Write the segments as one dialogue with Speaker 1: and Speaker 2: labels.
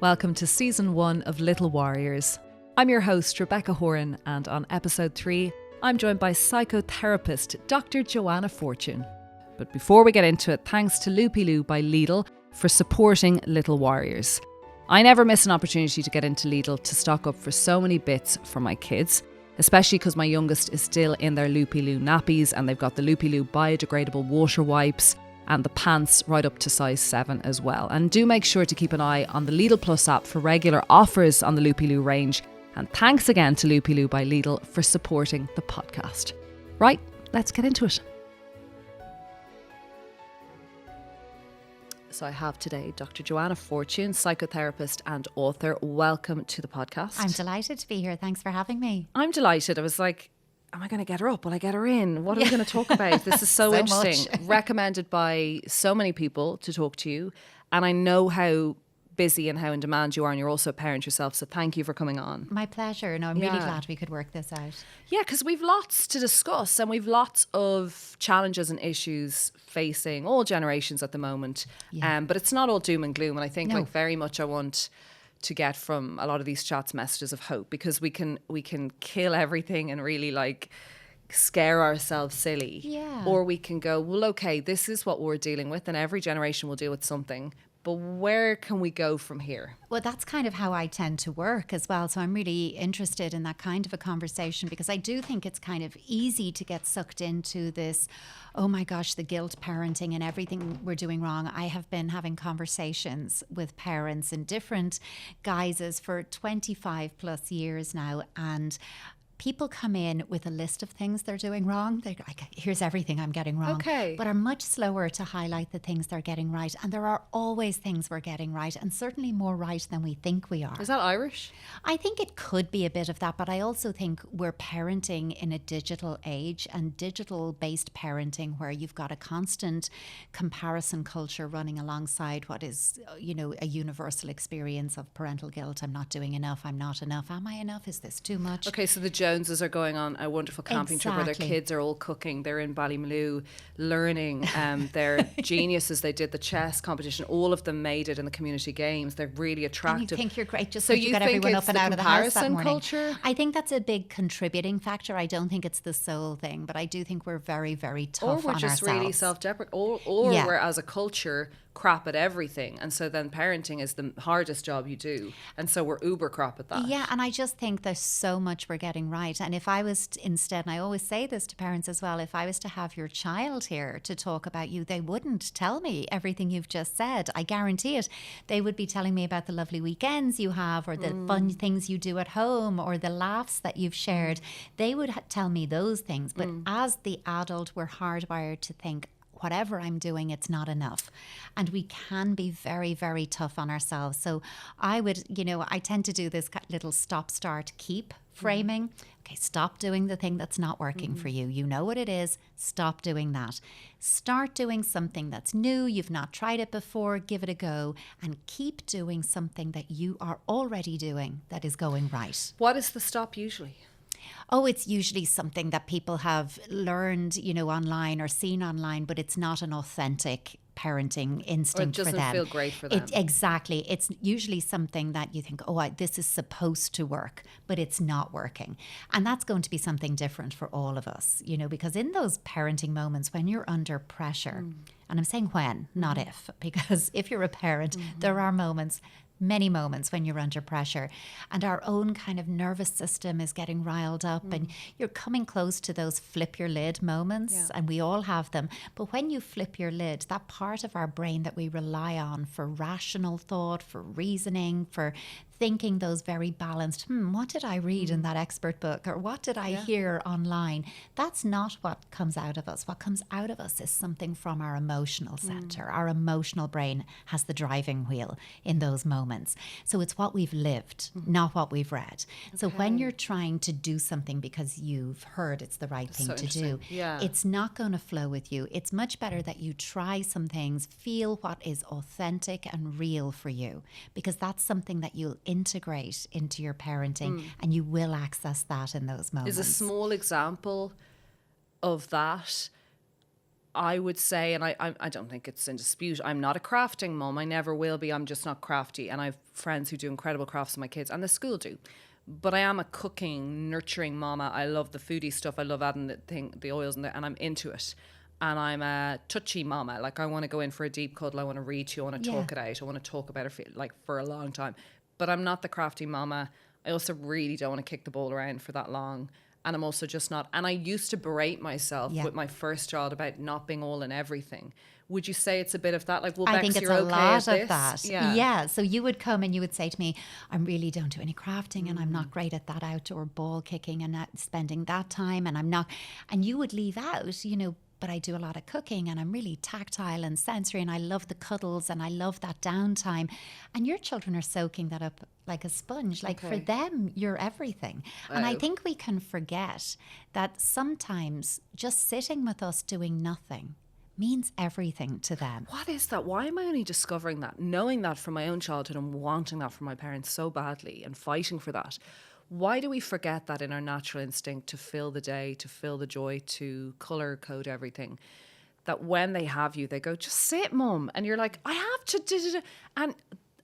Speaker 1: Welcome to Season 1 of Little Warriors. I'm your host, Rebecca Horan, and on Episode 3, I'm joined by psychotherapist Dr. Joanna Fortune. But before we get into it, thanks to Loopy Loo by Lidl for supporting Little Warriors. I never miss an opportunity to get into Lidl to stock up for so many bits for my kids, especially because my youngest is still in their Loopy Loo nappies and they've got the Loopy Loo biodegradable water wipes and the pants right up to size 7 as well. And do make sure to keep an eye on the Lidl Plus app for regular offers on the Loopy Loo range. And thanks again to Loopy Loo by Lidl for supporting the podcast. Right, let's get into it. So I have today Dr. Joanna Fortune, psychotherapist and author. Welcome to the podcast.
Speaker 2: I'm delighted to be here. Thanks for having me.
Speaker 1: I'm delighted. I was like, am I going to get her up? Will I get her in? What are we going to talk about? This is so interesting. Recommended by so many people to talk to you. And I know how busy and how in demand you are, and you're also a parent yourself. So thank you for coming on.
Speaker 2: My pleasure. No, I'm really glad we could work this out.
Speaker 1: Yeah, because we've lots to discuss and we've lots of challenges and issues facing all generations at the moment. Yeah. But it's not all doom and gloom. And I think very much I want to get from a lot of these chats messages of hope, because we can kill everything and really scare ourselves silly.
Speaker 2: Yeah.
Speaker 1: Or we can go, well, okay, this is what we're dealing with and every generation will deal with something. But where can we go from here?
Speaker 2: Well, that's kind of how I tend to work as well. So I'm really interested in that kind of a conversation, because I do think it's kind of easy to get sucked into this, oh my gosh, the guilt parenting and everything we're doing wrong. I have been having conversations with parents in different guises for 25 plus years now, and people come in with a list of things they're doing wrong. They're like, here's everything I'm getting wrong.
Speaker 1: Okay.
Speaker 2: But are much slower to highlight the things they're getting right. And there are always things we're getting right, and certainly more right than we think we are.
Speaker 1: Is that Irish?
Speaker 2: I think it could be a bit of that, but I also think we're parenting in a digital age, and digital-based parenting where you've got a constant comparison culture running alongside what is, a universal experience of parental guilt. I'm not doing enough. I'm not enough. Am I enough? Is this too much?
Speaker 1: Okay, so the Joneses are going on a wonderful camping trip where their kids are all cooking. They're in Ballymaloe learning. They're geniuses. They did the chess competition. All of them made it in the community games. They're really attractive.
Speaker 2: And you think you're great just
Speaker 1: so
Speaker 2: you got everyone up and out of the house that morning.
Speaker 1: Culture?
Speaker 2: I think that's a big contributing factor. I don't think it's the sole thing, but I do think we're very, very tough on ourselves.
Speaker 1: Or we're just really self-deprecating. Or we're, as a culture, crap at everything, and so then parenting is the hardest job you do, and so we're uber crap at that.
Speaker 2: Yeah, and I just think there's so much we're getting right. And if I was instead, and I always say this to parents as well, if I was to have your child here to talk about you, they wouldn't tell me everything you've just said. I guarantee it. They would be telling me about the lovely weekends you have, or the fun things you do at home, or the laughs that you've shared. They would tell me those things. But as the adult, we're hardwired to think, whatever I'm doing, it's not enough. And we can be very, very tough on ourselves. So I would, I tend to do this little stop, start, keep framing. Okay, stop doing the thing that's not working for you. You know what it is. Stop doing that. Start doing something that's new. You've not tried it before. Give it a go. And keep doing something that you are already doing that is going right.
Speaker 1: What is the stop usually?
Speaker 2: Oh, it's usually something that people have learned, online or seen online, but it's not an authentic parenting instinct for them.
Speaker 1: Or it doesn't feel great for them.
Speaker 2: Exactly. It's usually something that you think, this is supposed to work, but it's not working. And that's going to be something different for all of us, because in those parenting moments when you're under pressure, and I'm saying when, not if, because if you're a parent, there are many moments when you're under pressure and our own kind of nervous system is getting riled up and you're coming close to those flip your lid moments, and we all have them. But when you flip your lid, that part of our brain that we rely on for rational thought, for reasoning, for thinking those very balanced, what did I read in that expert book, or what did I hear online? That's not what comes out of us. What comes out of us is something from our emotional center. Our emotional brain has the driving wheel in those moments. So it's what we've lived, not what we've read. Okay. So when you're trying to do something because you've heard it's the right thing to do, it's not going to flow with you. It's much better that you try some things, feel what is authentic and real for you, because that's something that you'll integrate into your parenting and you will access that in those moments.
Speaker 1: Is a small example of that I would say, and I don't think it's in dispute, I'm not a crafting mum. I never will be. I'm just not crafty. And I have friends who do incredible crafts with my kids, and the school do. But I am a cooking, nurturing mama. I love the foodie stuff. I love adding the oils and I'm into it. And I'm a touchy mama. Like, I want to go in for a deep cuddle. I want to read to you. I want to talk it out. I want to talk about it for a long time. But I'm not the crafty mama. I also really don't want to kick the ball around for that long. And I'm also just not. And I used to berate myself with my first child about not being all in everything. Would you say it's a bit of that? Like, well,
Speaker 2: I
Speaker 1: Bex,
Speaker 2: think it's
Speaker 1: you're
Speaker 2: a
Speaker 1: okay
Speaker 2: lot
Speaker 1: at
Speaker 2: of
Speaker 1: this?
Speaker 2: that. Yeah. So you would come and you would say to me, I really don't do any crafting and I'm not great at that outdoor ball kicking and not spending that time. And I'm not. And you would leave out, you know, but I do a lot of cooking and I'm really tactile and sensory and I love the cuddles and I love that downtime. And your children are soaking that up like a sponge. Like for them, you're everything. And I think we can forget that sometimes just sitting with us doing nothing means everything to them.
Speaker 1: What is that? Why am I only discovering that? Knowing that from my own childhood and wanting that from my parents so badly and fighting for that. Why do we forget that in our natural instinct to fill the day, to fill the joy, to colour code everything? That when they have you, they go, just sit, mum. And you're like, I have to. And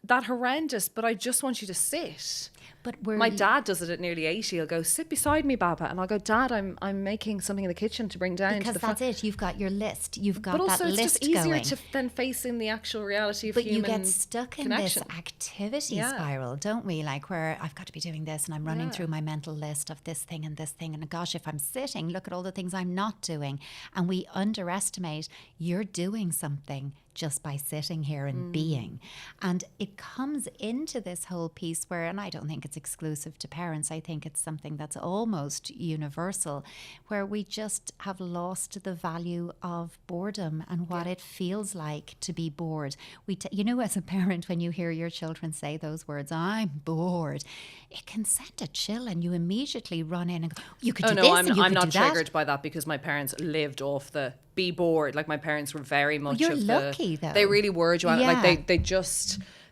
Speaker 1: that horrendous, but I just want you to sit.
Speaker 2: But
Speaker 1: my dad does it at nearly 80. He'll go, sit beside me, Baba. And I'll go, Dad, I'm making something in the kitchen to bring down.
Speaker 2: Because that's it. You've got your list. You've got that list going.
Speaker 1: But also it's just easier than facing the actual reality of human
Speaker 2: But you get stuck in this activity spiral, don't we? Like where I've got to be doing this and I'm running through my mental list of this thing and this thing. And gosh, if I'm sitting, look at all the things I'm not doing. And we underestimate you're doing something just by sitting here and being. And it comes into this whole piece where, and I don't think it's exclusive to parents, I think it's something that's almost universal, where we just have lost the value of boredom and what it feels like to be bored. You know, as a parent, when you hear your children say those words, I'm bored, it can send a chill and you immediately run in and go, you could do this and you could do that.
Speaker 1: I'm not triggered by that because my parents lived off the be bored. Like my parents were very much
Speaker 2: You're lucky though.
Speaker 1: They really were, Joanna. Like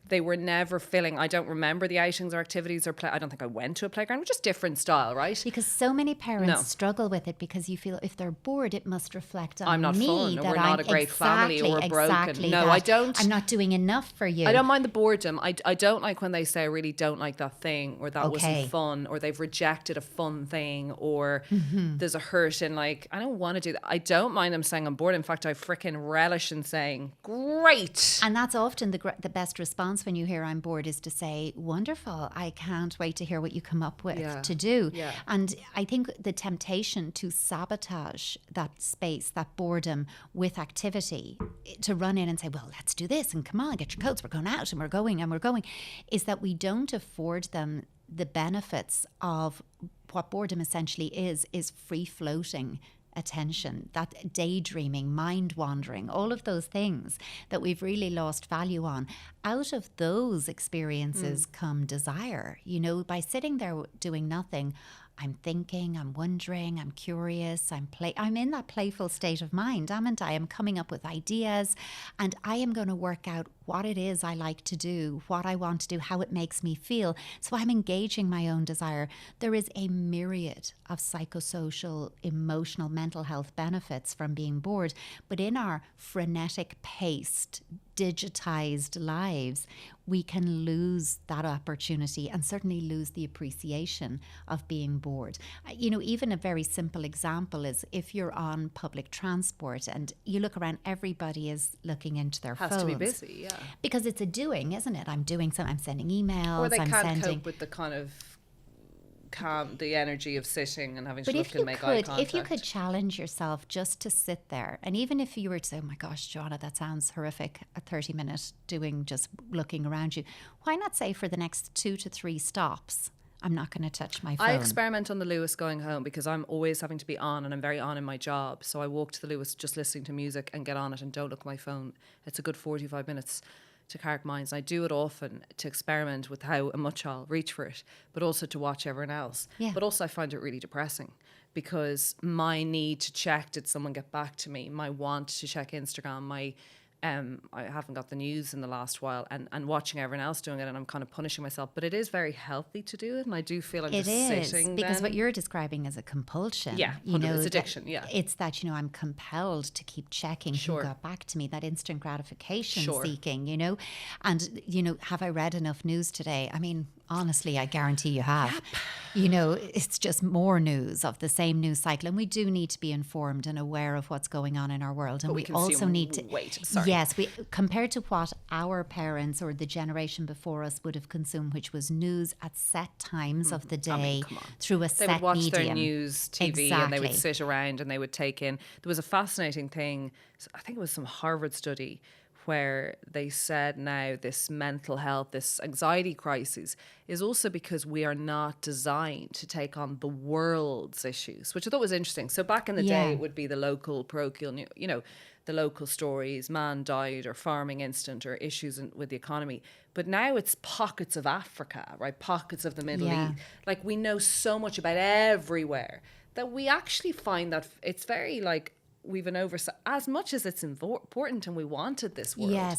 Speaker 1: they were never filling. I don't remember the outings or activities or I don't think I went to a playground, which is different style, right?
Speaker 2: Because so many parents struggle with it because you feel if they're bored, it must reflect on
Speaker 1: I'm not
Speaker 2: me
Speaker 1: fun, or
Speaker 2: that
Speaker 1: we're not a great family, or we're broken. No, I don't.
Speaker 2: I'm not doing enough for you.
Speaker 1: I don't mind the boredom. I don't like when they say I really don't like that thing, or that wasn't fun, or they've rejected a fun thing, or there's a hurt in like, I don't want to do that. I don't mind them saying I'm bored. In fact, I freaking relish in saying, great.
Speaker 2: And that's often the best response when you hear I'm bored is to say, wonderful, I can't wait to hear what you come up with to do. Yeah. And I think the temptation to sabotage that space, that boredom with activity, to run in and say, well, let's do this and come on, get your coats, we're going out and we're going, is that we don't afford them the benefits of what boredom essentially is free floating attention, that daydreaming, mind wandering, all of those things that we've really lost value on. Out of those experiences come desire. You know, by sitting there doing nothing, I'm thinking, I'm wondering, I'm curious, I'm in that playful state of mind, haven't I? I'm coming up with ideas and I am going to work out what it is I like to do, what I want to do, how it makes me feel. So I'm engaging my own desire. There is a myriad of psychosocial, emotional, mental health benefits from being bored. But in our frenetic paced, digitized lives, we can lose that opportunity and certainly lose the appreciation of being bored. You know, even a very simple example is if you're on public transport and you look around, everybody is looking into their phones.
Speaker 1: Has to be busy, yeah.
Speaker 2: Because it's a doing, isn't it? I'm doing something, I'm sending emails,
Speaker 1: or they can't cope with the kind of calm, the energy of sitting and having to look and make eye contact.
Speaker 2: If you could challenge yourself just to sit there, and even if you were to say, oh my gosh, Joanna, that sounds horrific, a 30-minute doing, just looking around you, why not say for the next 2 to 3 stops, I'm not going to touch my phone.
Speaker 1: I experiment on the Lewis going home because I'm always having to be on and I'm very on in my job. So I walk to the Lewis just listening to music and get on it and don't look at my phone. It's a good 45 minutes to Carrick Mines. I do it often to experiment with how much I'll reach for it, but also to watch everyone else. Yeah. But also I find it really depressing because my need to check, did someone get back to me? My want to check Instagram, my I haven't got the news in the last while, and watching everyone else doing it, and I'm kind of punishing myself. But it is very healthy to do it, and I do feel I'm just sitting.
Speaker 2: Because
Speaker 1: then.
Speaker 2: what you're describing is a compulsion.
Speaker 1: Yeah, it's addiction. Yeah,
Speaker 2: it's that I'm compelled to keep checking who got back to me. That instant gratification seeking. And have I read enough news today? I mean, honestly, I guarantee you have. Yep. It's just more news of the same news cycle, and we do need to be informed and aware of what's going on in our world. And we also need to yes, compared to what our parents or the generation before us would have consumed, which was news at set times of the day through a set medium. They would watch
Speaker 1: their news TV and they would sit around and they would take in. There was a fascinating thing, I think it was some Harvard study, where they said now this mental health, this anxiety crisis is also because we are not designed to take on the world's issues, which I thought was interesting. So back in the day, it would be the local parochial, the local stories, man died or farming incident or issues with the economy. But now it's pockets of Africa, right? Pockets of the Middle East. Like we know so much about everywhere that we actually find that it's very we've an oversight. As much as it's important and we wanted this world,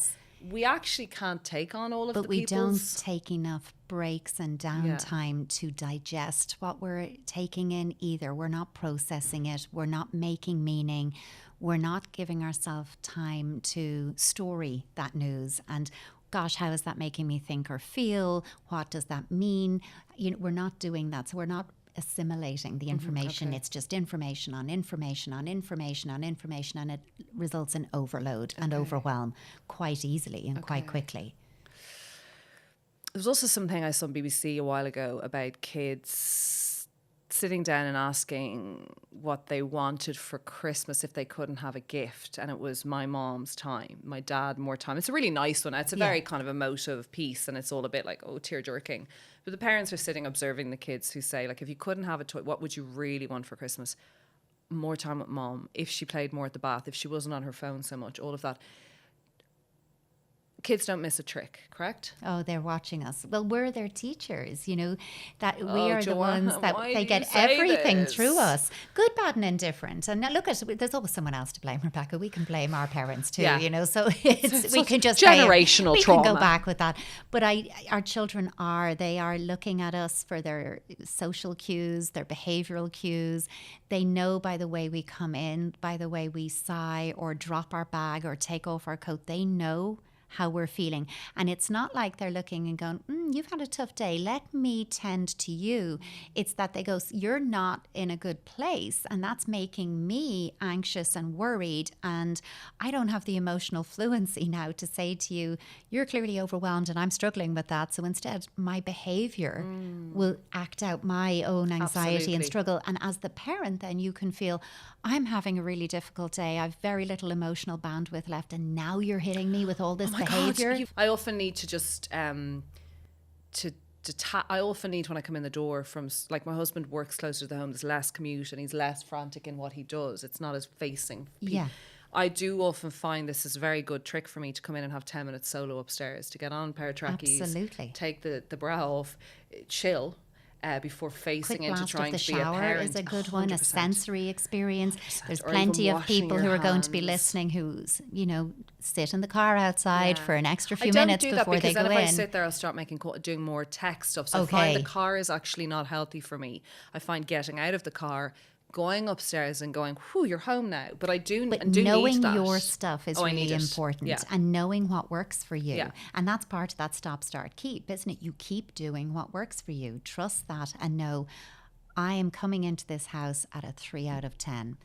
Speaker 1: we actually can't take on all of the people's.
Speaker 2: But we don't take enough breaks and downtime to digest what we're taking in either. We're not processing it. We're not making meaning. We're not giving ourselves time to story that news. And gosh, how is that making me think or feel? What does that mean? We're not doing that. So we're not assimilating the information. It's just information on information on information on information, and it results in overload and overwhelm quite easily and quite quickly.
Speaker 1: There was also something I saw on BBC a while ago about kids sitting down and asking what they wanted for Christmas if they couldn't have a gift, and it was my mom's time, my dad more time. It's a really nice one. It's a very kind of emotive piece, and it's all a bit like tear-jerking. But the parents are sitting observing the kids who say, if you couldn't have a toy, what would you really want for Christmas? More time with mom, if she played more at the bath, if she wasn't on her phone so much, all of that. Kids don't miss a trick, correct?
Speaker 2: Oh, they're watching us. Well, we're their teachers, that we are the ones that they get everything through us. Good, bad and indifferent. And now look there's always someone else to blame, Rebecca. We can blame our parents too, so we can just
Speaker 1: generational trauma.
Speaker 2: We can go back with that. But our children they are looking at us for their social cues, their behavioral cues. They know by the way we come in, by the way we sigh or drop our bag or take off our coat. They know how we're feeling. And it's not like they're looking and going, you've had a tough day, let me tend to you. It's that they go, you're not in a good place, and that's making me anxious and worried, and I don't have the emotional fluency now to say to you, you're clearly overwhelmed and I'm struggling with that. So instead my behavior will act out my own anxiety and struggle. And as the parent, then you can feel, I'm having a really difficult day, I've very little emotional bandwidth left, and now you're hitting me with all this behavior.
Speaker 1: God, I often need to just I often need, when I come in the door from, my husband works closer to the home, there's less commute and he's less frantic in what he does. It's not as facing people. I do often find this is a very good trick for me to come in and have 10 minutes solo upstairs, to get on a pair of trackies, take the bra off, chill, before facing into trying to be a parent.
Speaker 2: Quick blast of the shower is a good one, a
Speaker 1: 100%.
Speaker 2: Sensory experience.
Speaker 1: 100%.
Speaker 2: There's
Speaker 1: Or
Speaker 2: plenty
Speaker 1: even
Speaker 2: of people who are going to be listening who's, sit in the car outside for an extra few minutes before they go in.
Speaker 1: If I sit there, I'll start doing more tech stuff. So I find the car is actually not healthy for me. I find getting out of the car, going upstairs and going, you're home now. But I do need that.
Speaker 2: Knowing your stuff is really important, and knowing what works for you. And that's part of that stop, start, keep, isn't it? You keep doing what works for you. Trust that and know, I am coming into this house at a 3 out of 10.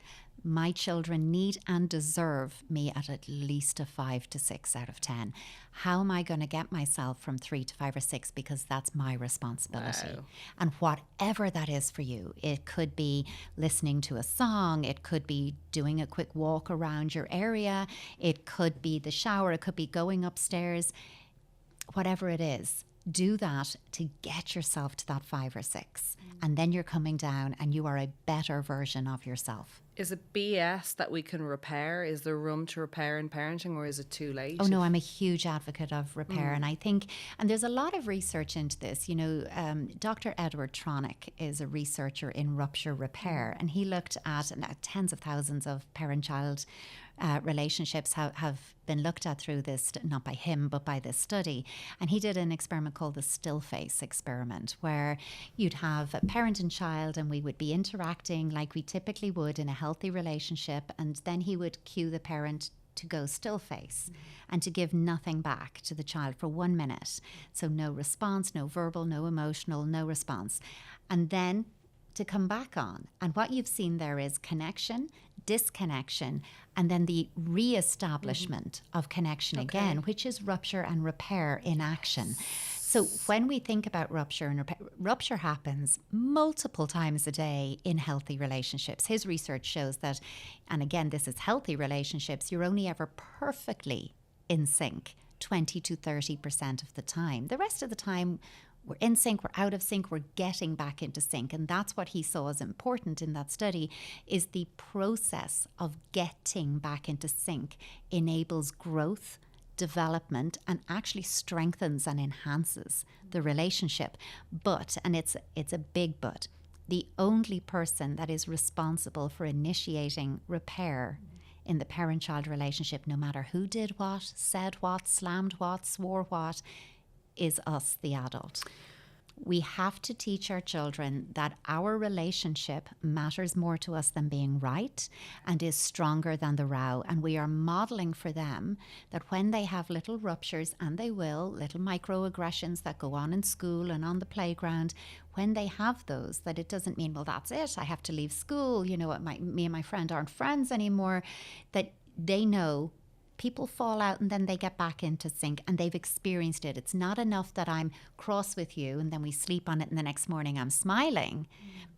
Speaker 2: My children need and deserve me at least a 5 to 6 out of 10. How am I going to get myself from 3 to 5 or 6? Because that's my responsibility. Wow. And whatever that is for you, it could be listening to a song, it could be doing a quick walk around your area, it could be the shower, it could be going upstairs, whatever it is. Do that to get yourself to that 5 or 6. And then you're coming down and you are a better version of yourself.
Speaker 1: Is it BS that we can repair? Is there room to repair in parenting, or is it too late?
Speaker 2: Oh, no, I'm a huge advocate of repair. And I think, and there's a lot of research into this. Dr. Edward Tronick is a researcher in rupture repair, and he looked at tens of thousands of parent-child relationships have been looked at through this, not by him, but by this study. And he did an experiment called the still face experiment, where you'd have a parent and child, and we would be interacting like we typically would in a healthy relationship. And then he would cue the parent to go still face and to give nothing back to the child for 1 minute. So no response, no verbal, no emotional, no response. And then to come back on. And what you've seen there is connection, disconnection, and then the re-establishment of connection again, which is rupture and repair in action. So when we think about rupture and repair, rupture happens multiple times a day in healthy relationships. His research shows that, and again, this is healthy relationships, you're only ever perfectly in sync 20 to 30% of the time. The rest of the time, we're in sync, we're out of sync, we're getting back into sync. And that's what he saw as important in that study, is the process of getting back into sync enables growth, development, and actually strengthens and enhances the relationship. But, and it's a big but, the only person that is responsible for initiating repair in the parent-child relationship, no matter who did what, said what, slammed what, swore what, is us, the adult. We have to teach our children that our relationship matters more to us than being right and is stronger than the row. And we are modeling for them that when they have little ruptures, and they will, little microaggressions that go on in school and on the playground, when they have those, that it doesn't mean, well, that's it, I have to leave school, you know what, me and my friend aren't friends anymore. That they know people fall out and then they get back into sync, and they've experienced it. It's not enough that I'm cross with you and then we sleep on it and the next morning I'm smiling,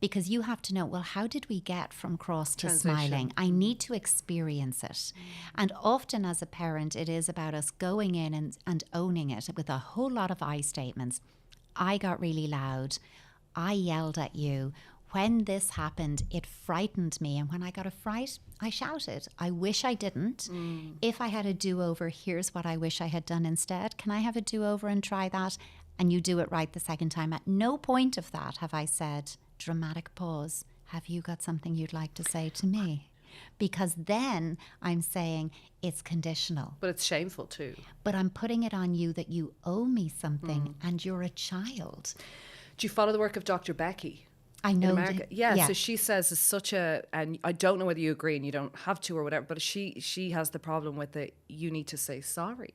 Speaker 2: because you have to know, well, how did we get from cross to smiling? I need to experience it. And often as a parent, it is about us going in and owning it with a whole lot of I statements. I got really loud. I yelled at you. When this happened, it frightened me. And when I got a fright, I shouted. I wish I didn't. If I had a do-over, here's what I wish I had done instead. Can I have a do-over and try that? And you do it right the second time. At no point of that have I said, dramatic pause, have you got something you'd like to say to me? Because then I'm saying it's conditional.
Speaker 1: But it's shameful too.
Speaker 2: But I'm putting it on you that you owe me something and you're a child.
Speaker 1: Do you follow the work of Dr. Becky?
Speaker 2: I know.
Speaker 1: In America. Yeah, so she says it's such a, and I don't know whether you agree and you don't have to or whatever, but she has the problem with it. You need to say sorry.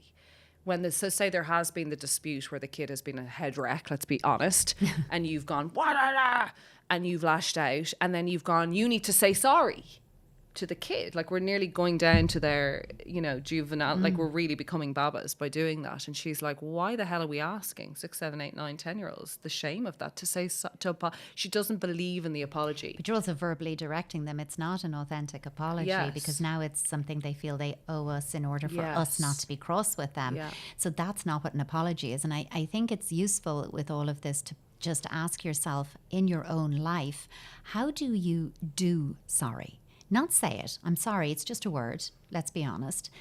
Speaker 1: When so say there has been the dispute where the kid has been a head wreck, let's be honest, and you've gone, wah-da-da, and you've lashed out, and then you've gone, you need to say sorry to the kid. Like, we're nearly going down to their, you know, juvenile, like we're really becoming babas by doing that. And she's like, why the hell are we asking 6, 7, 8, 9, 10-year-olds the shame of that, to say she doesn't believe in the apology.
Speaker 2: But you're also verbally directing them. It's not an authentic apology, because now it's something they feel they owe us in order for us not to be cross with them. So that's not what an apology is. And I think it's useful with all of this to just ask yourself in your own life, how do you do sorry? Not say it, I'm sorry, it's just a word, let's be honest.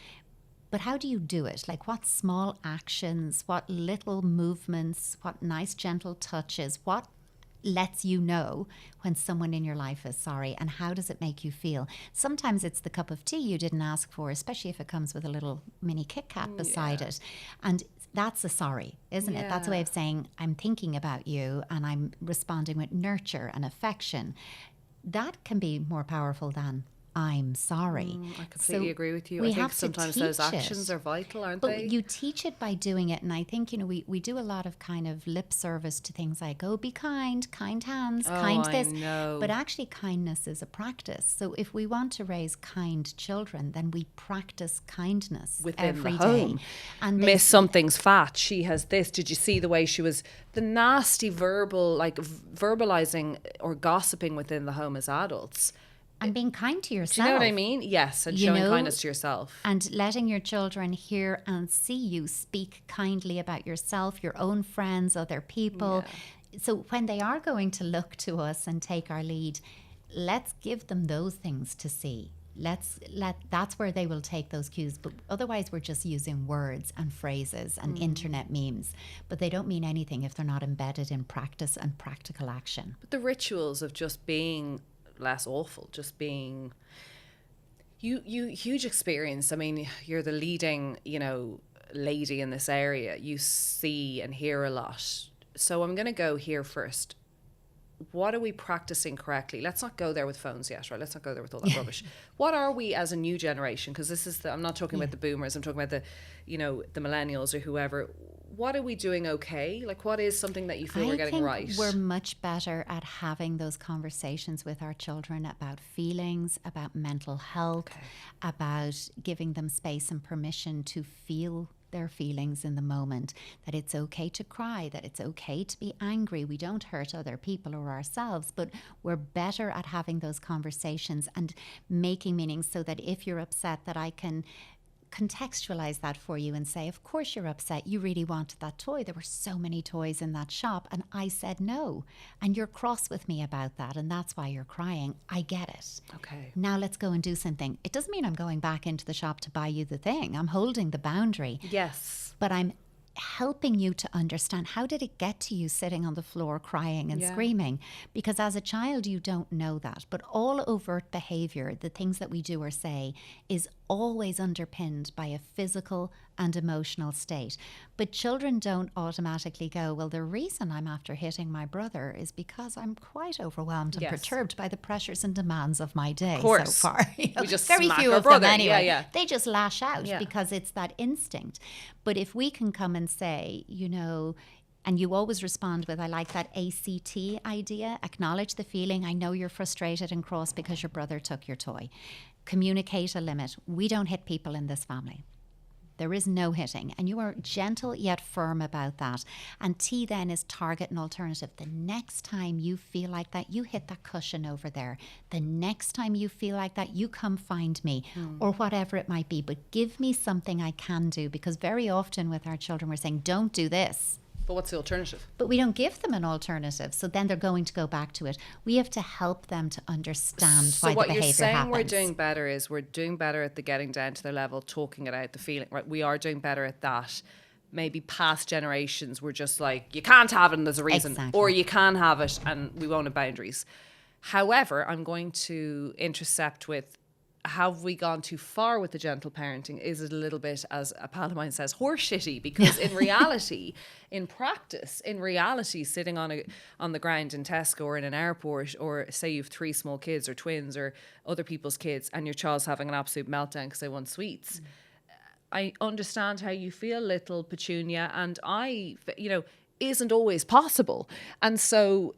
Speaker 2: But how do you do it? Like, what small actions, what little movements, what nice gentle touches, what lets you know when someone in your life is sorry, and how does it make you feel? Sometimes it's the cup of tea you didn't ask for, especially if it comes with a little mini Kit Kat beside it. And that's a sorry, isn't it? That's a way of saying, I'm thinking about you and I'm responding with nurture and affection. That can be more powerful than I'm sorry.
Speaker 1: I completely agree with you. I think sometimes those actions are vital, aren't they?
Speaker 2: But you teach it by doing it. And I think, you know, we do a lot of kind of lip service to things like, oh, be kind hands, kind this.
Speaker 1: Know.
Speaker 2: But actually kindness is a practice. So if we want to raise kind children, then we practice kindness
Speaker 1: within
Speaker 2: every
Speaker 1: the home.
Speaker 2: day. And
Speaker 1: Miss something's fat, she has this. Did you see the way she was, the nasty verbal, like verbalizing or gossiping within the home as adults?
Speaker 2: And being kind to yourself.
Speaker 1: Do you know what I mean? Yes, and showing kindness to yourself.
Speaker 2: And letting your children hear and see you speak kindly about yourself, your own friends, other people. Yeah. So when they are going to look to us and take our lead, let's give them those things to see. That's where they will take those cues. But otherwise, we're just using words and phrases and internet memes. But they don't mean anything if they're not embedded in practice and practical action.
Speaker 1: But the rituals of just being less awful, just being, You huge experience. I mean, you're the leading, lady in this area. You see and hear a lot. So I'm going to go here first. What are we practicing correctly? Let's not go there with phones yet, right? Let's not go there with all that rubbish. What are we as a new generation? Because this is I'm not talking about the boomers. I'm talking about the millennials or whoever. What are we doing okay? Like, what is something that you feel we're getting right?
Speaker 2: We're much better at having those conversations with our children about feelings, about mental health, about giving them space and permission to feel their feelings in the moment, that it's okay to cry, that it's okay to be angry. We don't hurt other people or ourselves, but we're better at having those conversations and making meaning, so that if you're upset, that I can contextualize that for you and say, of course you're upset, you really wanted that toy, there were so many toys in that shop and I said no, and you're cross with me about that, and that's why you're crying. I get it.
Speaker 1: Okay,
Speaker 2: now let's go and do something. It doesn't mean I'm going back into the shop to buy you the thing. I'm holding the boundary.
Speaker 1: Yes,
Speaker 2: but I'm helping you to understand, how did it get to you sitting on the floor crying and screaming? Because as a child you don't know that, but all overt behavior, the things that we do or say, is always underpinned by a physical and emotional state. But children don't automatically go, well, the reason I'm after hitting my brother is because I'm quite overwhelmed and perturbed by the pressures and demands of my day so far. We
Speaker 1: just
Speaker 2: very few
Speaker 1: our
Speaker 2: of
Speaker 1: brother.
Speaker 2: them anyway. They just lash out because it's that instinct. But if we can come and say, and you always respond with, I like that ACT idea, acknowledge the feeling, I know you're frustrated and cross because your brother took your toy. Communicate a limit. We don't hit people in this family. There is no hitting. And you are gentle yet firm about that. And T then is target and alternative. The next time you feel like that, you hit that cushion over there. The next time you feel like that, you come find me, or whatever it might be. But give me something I can do, because very often with our children, we're saying, don't do this.
Speaker 1: But what's the alternative?
Speaker 2: But we don't give them an alternative. So then they're going to go back to it. We have to help them to understand why the behavior happens. So what you're saying
Speaker 1: we're doing better is we're doing better at the getting down to their level, talking it out, the feeling, right? We are doing better at that. Maybe past generations were just like, you can't have it and there's a reason. Or you can have it and we won't have boundaries. However, I'm going to intercept with, have we gone too far with the gentle parenting? Is it a little bit, as a pal of mine says, horseshitty? Because in reality, in practice, sitting on the ground in Tesco or in an airport, or say you've 3 small kids or twins or other people's kids, and your child's having an absolute meltdown because they want sweets. I understand how you feel, little Petunia, and isn't always possible. And so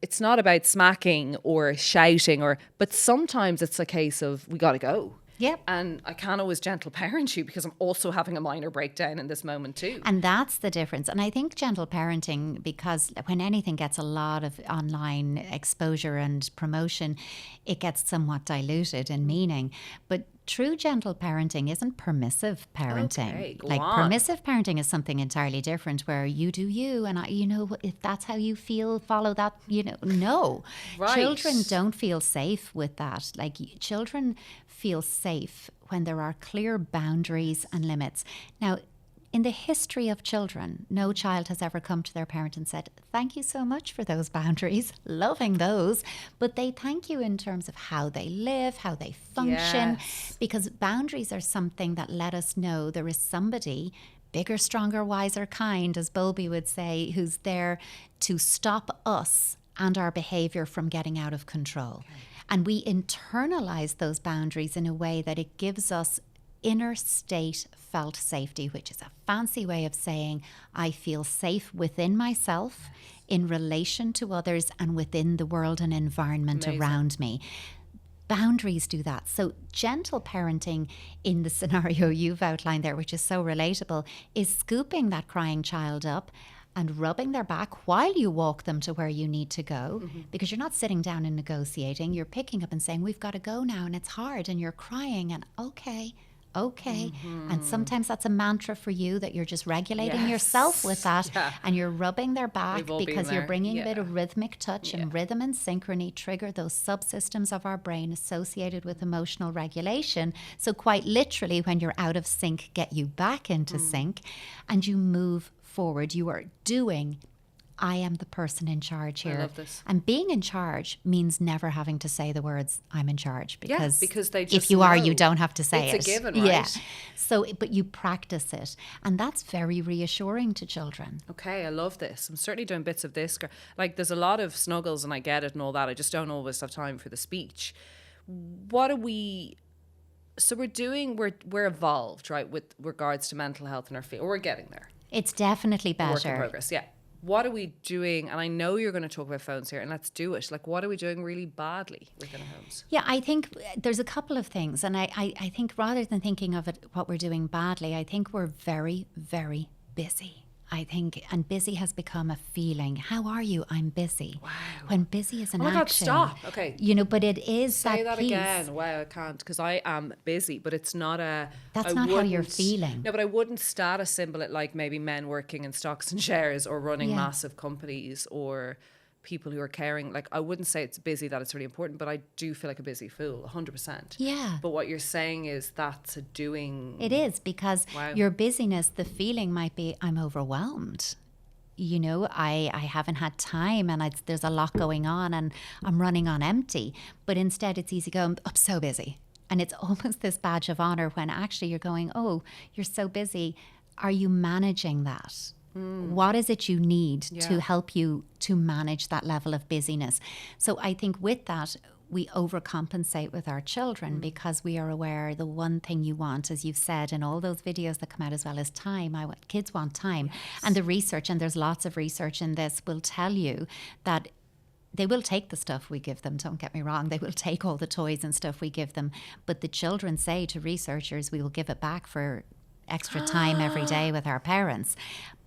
Speaker 1: it's not about smacking or shouting, but sometimes it's a case of, we got to go.
Speaker 2: Yep.
Speaker 1: And I can't always gentle parent you because I'm also having a minor breakdown in this moment too.
Speaker 2: And that's the difference. And I think gentle parenting, because when anything gets a lot of online exposure and promotion, it gets somewhat diluted in meaning. But true gentle parenting isn't permissive parenting.
Speaker 1: Okay, go
Speaker 2: like
Speaker 1: on.
Speaker 2: Permissive parenting is something entirely different, where you do you, and if that's how you feel, follow that. No,
Speaker 1: right.
Speaker 2: Children don't feel safe with that. Like, children feel safe when there are clear boundaries and limits. Now, in the history of children, no child has ever come to their parent and said, thank you so much for those boundaries, loving those. But they thank you in terms of how they live, how they function, because boundaries are something that let us know there is somebody bigger, stronger, wiser, kind, as Bowlby would say, who's there to stop us and our behavior from getting out of control. Okay. And we internalize those boundaries in a way that it gives us inner state felt safety, which is a fancy way of saying I feel safe within myself, in relation to others, and within the world and environment around me. Boundaries do that. So gentle parenting, in the scenario you've outlined there, which is so relatable, is scooping that crying child up and rubbing their back while you walk them to where you need to go, because you're not sitting down and negotiating. You're picking up and saying, we've got to go now, and it's hard, and you're crying, and okay. And sometimes that's a mantra for you, that you're just regulating yourself with that, and you're rubbing their back because you're bringing a bit of rhythmic touch, and rhythm and synchrony trigger those subsystems of our brain associated with emotional regulation. So quite literally, when you're out of sync, get you back into sync, and you move forward. You are doing I am the person in charge here.
Speaker 1: I love this.
Speaker 2: And being in charge means never having to say the words, I'm in charge. Because,
Speaker 1: because they just
Speaker 2: if you are,
Speaker 1: know.
Speaker 2: you don't have to say it.
Speaker 1: It's a given, right?
Speaker 2: Yeah. So, but you practice it. And that's very reassuring to children.
Speaker 1: Okay, I love this. I'm certainly doing bits of this. Like, there's a lot of snuggles and I get it and all that. I just don't always have time for the speech. What are we... So we're evolved, right, with regards to mental health in our field. We're getting there.
Speaker 2: It's definitely better.
Speaker 1: Work in progress, yeah. What are we doing? And I know you're going to talk about phones here, and let's do it. Like, what are we doing really badly within our homes?
Speaker 2: Yeah, I think there's a couple of things. And I think rather than thinking of it, what we're doing badly, I think we're very, very busy. I think, and busy has become a feeling. How are you? I'm busy.
Speaker 1: Wow.
Speaker 2: When busy is an
Speaker 1: Oh my God,
Speaker 2: action.
Speaker 1: stop. Okay.
Speaker 2: You know, but it is
Speaker 1: Say that
Speaker 2: piece.
Speaker 1: again. Wow, I can't, because I am busy, but it's not a...
Speaker 2: That's not how you're feeling.
Speaker 1: No, but I wouldn't status symbol it like maybe men working in stocks and shares or running massive companies or people who are caring. Like, I wouldn't say it's busy, that it's really important, but I do feel like a busy fool, 100%.
Speaker 2: Yeah.
Speaker 1: But what you're saying is that's a doing...
Speaker 2: It is, because your busyness, the feeling might be, I'm overwhelmed. You know, I haven't had time and there's a lot going on and I'm running on empty. But instead it's easy going, I'm so busy. And it's almost this badge of honor when actually you're going, oh, you're so busy. Are you managing that? What is it you need to help you to manage that level of busyness? So I think with that, we overcompensate with our children because we are aware the one thing you want, as you've said in all those videos that come out as well, as time. Kids want time. Yes. And the research, and there's lots of research in this, will tell you that they will take the stuff we give them, don't get me wrong. They will take all the toys and stuff we give them. But the children say to researchers, we will give it back for extra time every day with our parents.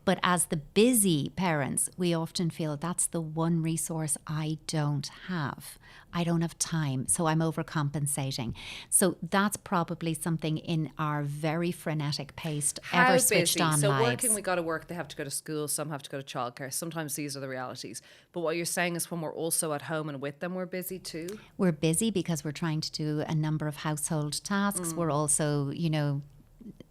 Speaker 2: But as the busy parents, we often feel that's the one resource I don't have. I don't have time, so I'm overcompensating. So that's probably something in our very frenetic paced, ever switched on
Speaker 1: so
Speaker 2: lives.
Speaker 1: Working, we got to work, they have to go to school, some have to go to childcare. Sometimes these are the realities. But what you're saying is when we're also at home and with them, we're busy too?
Speaker 2: We're busy because we're trying to do a number of household tasks. We're also, you know,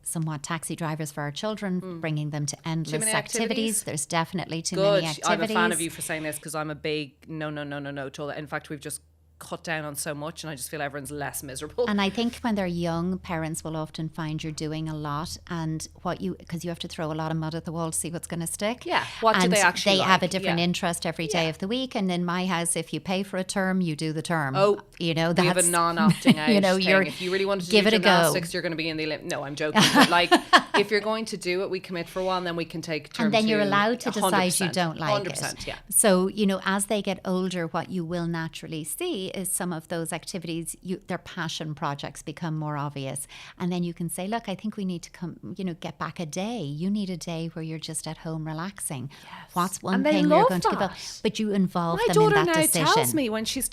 Speaker 2: somewhat taxi drivers for our children, bringing them to endless activities. There's definitely too many activities.
Speaker 1: I'm a fan of you for saying this because I'm a big no to all that. In fact, we've just cut down on so much and I just feel everyone's less miserable.
Speaker 2: And I think when they're young, parents will often find you're doing a lot, and because you have to throw a lot of mud at the wall to see what's going to stick.
Speaker 1: Yeah. What do they actually
Speaker 2: They
Speaker 1: like?
Speaker 2: have a different interest every day of the week. And in my house, if you pay for a term, you do the term.
Speaker 1: Oh,
Speaker 2: you know,
Speaker 1: we have a non-opting out
Speaker 2: you know,
Speaker 1: thing. If you really wanted to
Speaker 2: give
Speaker 1: do
Speaker 2: it
Speaker 1: gymnastics,
Speaker 2: a go.
Speaker 1: you're going to be in the Olympics. No, I'm joking. But like, if you're going to do it, we commit for a while and then we can take term
Speaker 2: and then you're
Speaker 1: two,
Speaker 2: allowed to decide
Speaker 1: 100%,
Speaker 2: you don't like
Speaker 1: 100%,
Speaker 2: it.
Speaker 1: Yeah.
Speaker 2: So, you know, as they get older, what you will naturally see is some of those activities, their passion projects become more obvious. And then you can say, look, I think we need to get back a day. You need a day where you're just at home relaxing. Yes. What's one thing you're going to give up? But you involve them in that decision. My daughter now
Speaker 1: tells me when she's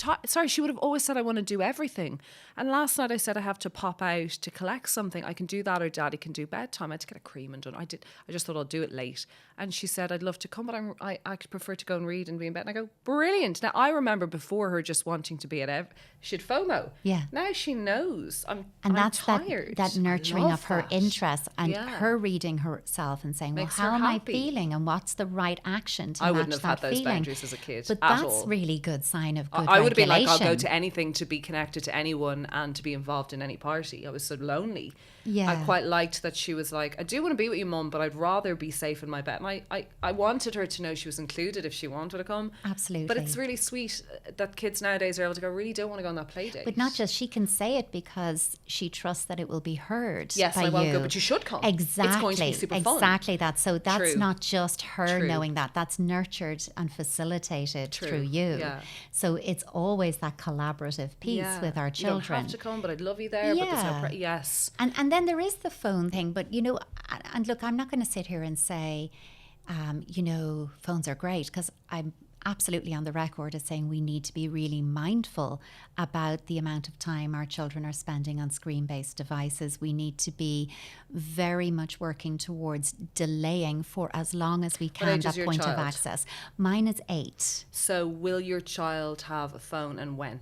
Speaker 1: she would have always said, I want to do everything. And last night I said I have to pop out to collect something. I can do that, or Daddy can do bedtime. I had to get a cream and done. I just thought I'll do it late. And she said, I'd love to come, but I prefer to go and read and be in bed. And I go, brilliant. Now, I remember before her just wanting to be at she had FOMO.
Speaker 2: Yeah.
Speaker 1: Now she knows I'm tired.
Speaker 2: That nurturing of her interests and her reading herself and saying,
Speaker 1: Makes
Speaker 2: well, how am
Speaker 1: happy.
Speaker 2: I feeling and what's the right action to match that feeling?
Speaker 1: I wouldn't have had those boundaries as a kid
Speaker 2: But
Speaker 1: at
Speaker 2: that's
Speaker 1: all.
Speaker 2: really good sign of good
Speaker 1: I would have been like, I'll
Speaker 2: regulation.
Speaker 1: go to anything to be connected to anyone and to be involved in any party. I was so lonely.
Speaker 2: Yeah.
Speaker 1: I quite liked that she was like, I do want to be with you, Mum, but I'd rather be safe in my bed. And I wanted her to know she was included if she wanted to come.
Speaker 2: Absolutely.
Speaker 1: But it's really sweet that kids nowadays are able to go, I really don't want to go on that play date.
Speaker 2: But not just, she can say it because she trusts that it will be heard.
Speaker 1: Yes,
Speaker 2: by
Speaker 1: I won't
Speaker 2: you.
Speaker 1: go, but you should come.
Speaker 2: Exactly.
Speaker 1: It's going to be super fun.
Speaker 2: Exactly that. So that's
Speaker 1: True.
Speaker 2: not just her
Speaker 1: True.
Speaker 2: knowing that. That's nurtured and facilitated
Speaker 1: True.
Speaker 2: through you.
Speaker 1: Yeah.
Speaker 2: So it's always that collaborative piece with our children.
Speaker 1: You don't have to come, but I'd love you there.
Speaker 2: Yeah.
Speaker 1: But there's no yes.
Speaker 2: And then there is the phone thing. But, you know, and look, I'm not going to sit here and say, you know, phones are great, because I'm absolutely on the record as saying we need to be really mindful about the amount of time our children are spending on screen-based devices. We need to be very much working towards delaying for as long as we can that point of access. Mine is 8.
Speaker 1: So will your child have a phone, and when?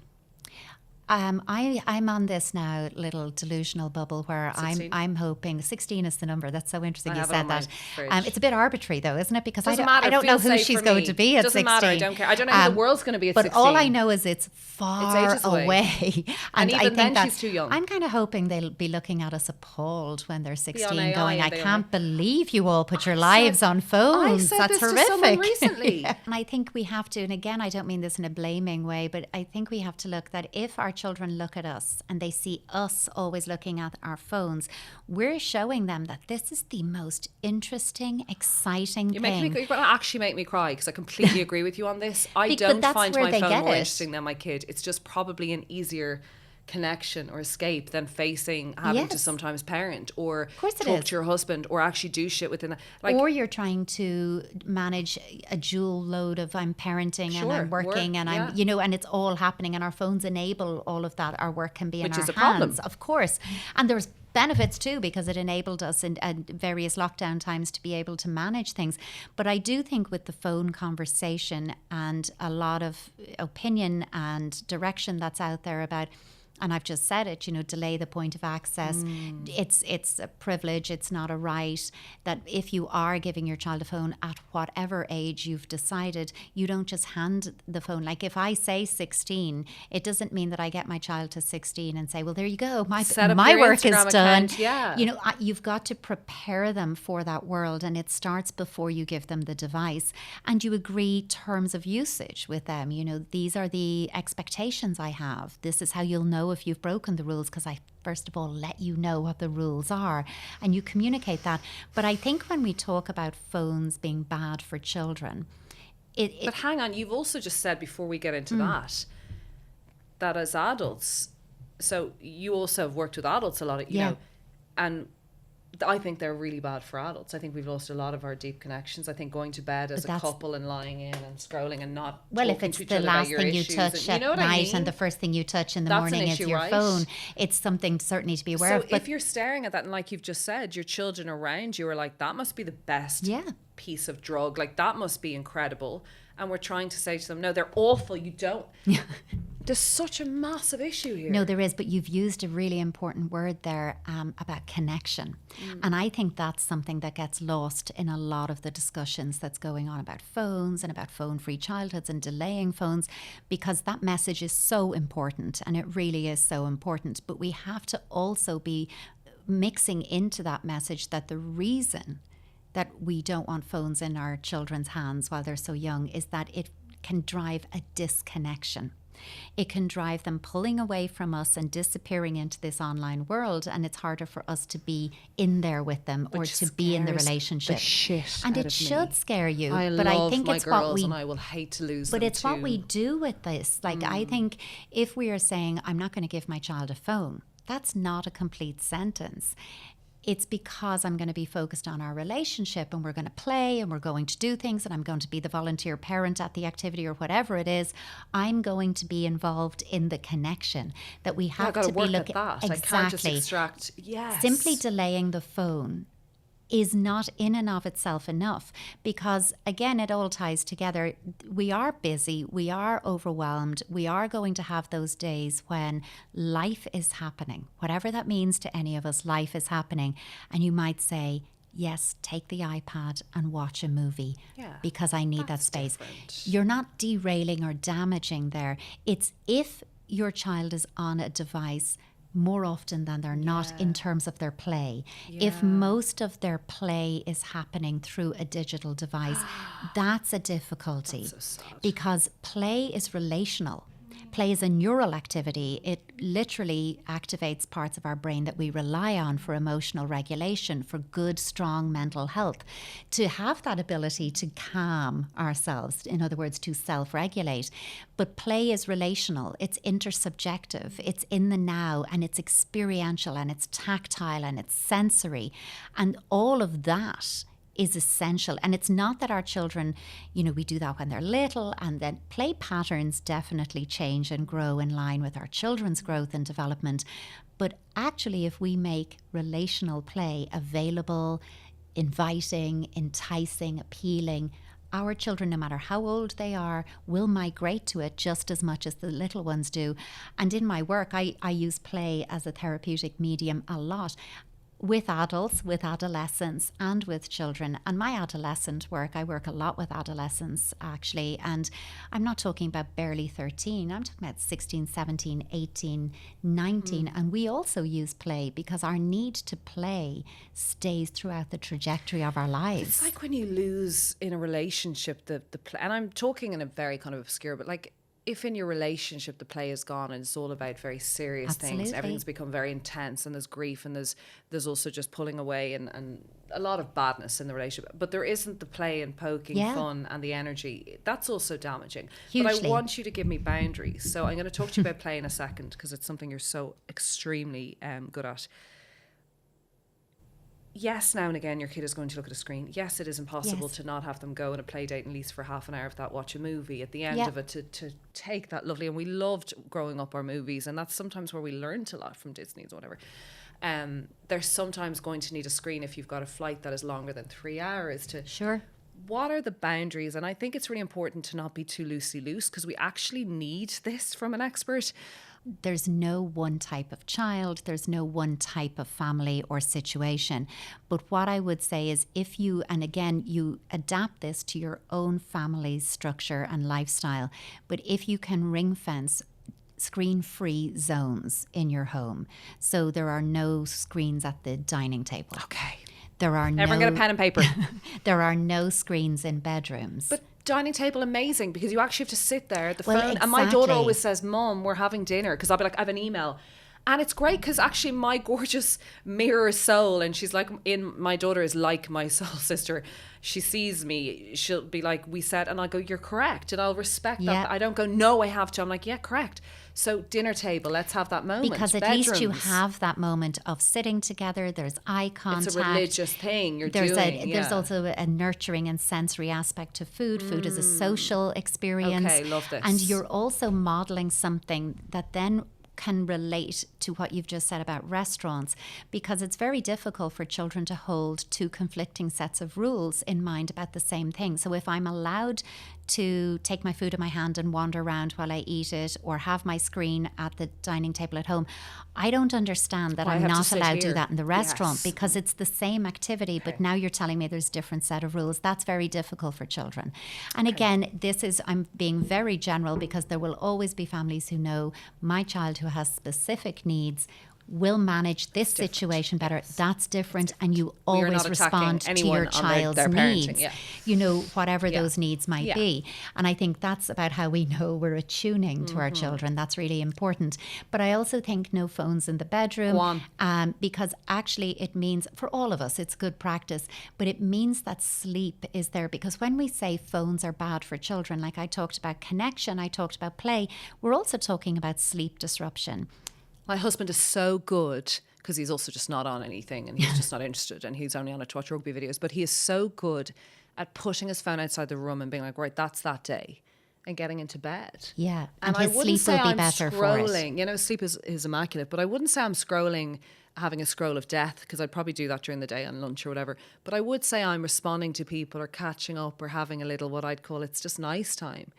Speaker 2: I'm on this now little delusional bubble where
Speaker 1: 16?
Speaker 2: I'm hoping 16 is the number. That's so interesting
Speaker 1: I
Speaker 2: you
Speaker 1: have it
Speaker 2: said
Speaker 1: on my
Speaker 2: that.
Speaker 1: fridge.
Speaker 2: It's a bit arbitrary though, isn't it? Because
Speaker 1: Doesn't matter.
Speaker 2: I don't know
Speaker 1: Feels
Speaker 2: who
Speaker 1: safe
Speaker 2: she's
Speaker 1: for
Speaker 2: going
Speaker 1: me.
Speaker 2: to be at
Speaker 1: Doesn't
Speaker 2: 16.
Speaker 1: matter. I don't care. I don't know who the world's going to be at
Speaker 2: but
Speaker 1: 16.
Speaker 2: all I know is it's far
Speaker 1: ages away.
Speaker 2: and
Speaker 1: even
Speaker 2: I think
Speaker 1: then
Speaker 2: that
Speaker 1: she's too young.
Speaker 2: I'm kind of hoping they'll be looking at us appalled when they're 16
Speaker 1: AI
Speaker 2: going, I
Speaker 1: and they
Speaker 2: can't believe you all put your lives on phones.
Speaker 1: I said
Speaker 2: That's
Speaker 1: this
Speaker 2: horrific.
Speaker 1: to someone recently.
Speaker 2: And I think we have to, and again, I don't mean this in a blaming way, but I think we have to look that if our children look at us and they see us always looking at our phones, we're showing them that this is the most interesting, exciting thing.
Speaker 1: You're going to actually make me cry because I completely agree with you on this. I don't find my phone more interesting than my kid. It's just probably an easier connection or escape than having to sometimes parent or talk to your husband or actually do shit within that. Like,
Speaker 2: or you're trying to manage a dual load of I'm parenting and I'm working and I'm, and it's all happening and our phones enable all of that. Our work can be in our hands, problem. Of course. And there's benefits too, because it enabled us in various lockdown times to be able to manage things. But I do think with the phone conversation and a lot of opinion and direction that's out there about, and I've just said it, delay the point of access. It's a privilege. It's not a right. That if you are giving your child a phone at whatever age you've decided, you don't just hand the phone. Like if I say 16, it doesn't mean that I get my child to 16 and say, well, there you go. My work is done.
Speaker 1: Yeah.
Speaker 2: You've got to prepare them for that world. And it starts before you give them the device. And you agree terms of usage with them. These are the expectations I have. This is how you'll know if you've broken the rules, because I first of all let you know what the rules are and you communicate that. But I think when we talk about phones being bad for children,
Speaker 1: but hang on, you've also just said before we get into that as adults, so you also have worked with adults a lot, you know, and I think they're really bad for adults. I think we've lost a lot of our deep connections. I think going to bed as a couple and lying in and scrolling and not
Speaker 2: if it's the last thing you touch at night and the first thing you touch in the morning is your phone, it's something certainly to be aware of.
Speaker 1: But if you're staring at that and like you've just said, your children around you are like, that must be the best piece of drug. Like that must be incredible. And we're trying to say to them, no, they're awful. You don't. There's such a massive issue here.
Speaker 2: No, there is, but you've used a really important word there about connection. And I think that's something that gets lost in a lot of the discussions that's going on about phones and about phone-free childhoods and delaying phones, because that message is so important, and it really is so important. But we have to also be mixing into that message that the reason that we don't want phones in our children's hands while they're so young is that it can drive a disconnection. It can drive them pulling away from us and disappearing into this online world, and it's harder for us to be in there with them or to be in the relationship. And it should scare you. But I think it's what we,
Speaker 1: and I will hate to lose them.
Speaker 2: But it's what we do with this. Like I think if we are saying I'm not going to give my child a phone, that's not a complete sentence. It's because I'm going to be focused on our relationship and we're going to play and we're going to do things and I'm going to be the volunteer parent at the activity or whatever it is. I'm going to be involved in the connection that we have to be looking at.
Speaker 1: Exactly. I can't just extract. Yes.
Speaker 2: Simply delaying the phone is not in and of itself enough, because again, it all ties together. We are busy, we are overwhelmed, we are going to have those days when life is happening. Whatever that means to any of us, life is happening. And you might say, yes, take the iPad and watch a movie because I need that space. Different. You're not derailing or damaging there. It's if your child is on a device more often than they're not in terms of their play. If most of their play is happening through a digital device, that's a difficulty.
Speaker 1: That's so sad.
Speaker 2: Because play is relational. Play is a neural activity. It literally activates parts of our brain that we rely on for emotional regulation, for good, strong mental health. To have that ability to calm ourselves, in other words, to self-regulate. But play is relational. It's intersubjective. It's in the now, and it's experiential, and it's tactile, and it's sensory. And all of that is essential. And it's not that our children, we do that when they're little, and then play patterns definitely change and grow in line with our children's growth and development. But actually, if we make relational play available, inviting, enticing, appealing, our children, no matter how old they are, will migrate to it just as much as the little ones do. And in my work, I use play as a therapeutic medium a lot, with adults, with adolescents, and with children. And my adolescent work, I work a lot with adolescents actually, and I'm not talking about barely 13, I'm talking about 16, 17, 18, 19, and we also use play because our need to play stays throughout the trajectory of our lives.
Speaker 1: It's like when you lose in a relationship the play, and I'm talking in a very kind of obscure, but like, if in your relationship the play is gone and it's all about very serious things, everything's become very intense, and there's grief, and there's also just pulling away and a lot of badness in the relationship, but there isn't the play and poking fun and the energy, that's also damaging. Hugely. But I want you to give me boundaries, so I'm going to talk to you about play in a second because it's something you're so extremely good at. Yes, now and again your kid is going to look at a screen. Yes, it is impossible to not have them go on a play date at least for half an hour of that, watch a movie at the end of it, to take that lovely, and we loved growing up our movies, and that's sometimes where we learned a lot from Disney's or whatever. There's sometimes going to need a screen if you've got a flight that is longer than 3 hours to...
Speaker 2: Sure.
Speaker 1: What are the boundaries? And I think it's really important to not be too loosey-loose, because we actually need this from an expert.
Speaker 2: There's no one type of child, there's no one type of family or situation. But what I would say is if you, and again, you adapt this to your own family's structure and lifestyle, but if you can ring fence screen-free zones in your home, so there are no screens at the dining table.
Speaker 1: Okay.
Speaker 2: There are
Speaker 1: Everyone get a pen and paper.
Speaker 2: There are no screens in bedrooms.
Speaker 1: But dining table, amazing, because you actually have to sit there at the phone.
Speaker 2: Exactly.
Speaker 1: And my daughter always says, Mom, we're having dinner, because I'll be like, I have an email. And it's great because actually my gorgeous mirror soul, and she's like, my daughter is like my soul sister. She sees me, she'll be like, we said, and I'll go, you're correct. And I'll respect that. I don't go, no, I have to. I'm like, yeah, correct. So dinner table, let's have that moment.
Speaker 2: Because at least you have that moment of sitting together. There's eye contact.
Speaker 1: It's a religious thing
Speaker 2: There's also a nurturing and sensory aspect to food. Food is a social experience.
Speaker 1: Okay, love this.
Speaker 2: And you're also modeling something that then can relate to what you've just said about restaurants, because it's very difficult for children to hold two conflicting sets of rules in mind about the same thing. So if I'm allowed to take my food in my hand and wander around while I eat it, or have my screen at the dining table at home, I don't understand that I'm not allowed to do that in the restaurant, because it's the same activity, but now you're telling me there's a different set of rules. That's very difficult for children. And again, I'm being very general, because there will always be families who know my child who has specific needs will manage this situation better. That's different. And you always respond to your child's needs, whatever those needs might be. And I think that's about how we know we're attuning to our children. That's really important. But I also think no phones in the bedroom, because actually it means, for all of us, it's good practice, but it means that sleep is there. Because when we say phones are bad for children, like I talked about connection, I talked about play, we're also talking about sleep disruption.
Speaker 1: My husband is so good, because he's also just not on anything, and he's just not interested, and he's only on to watch rugby videos, but he is so good at putting his phone outside the room and being like, right, that's that day, and getting into bed.
Speaker 2: Yeah,
Speaker 1: and
Speaker 2: his sleep will be better for it.
Speaker 1: Sleep is immaculate, but I wouldn't say I'm scrolling, having a scroll of death, because I'd probably do that during the day on lunch or whatever. But I would say I'm responding to people, or catching up, or having a little, what I'd call, it's just nice time.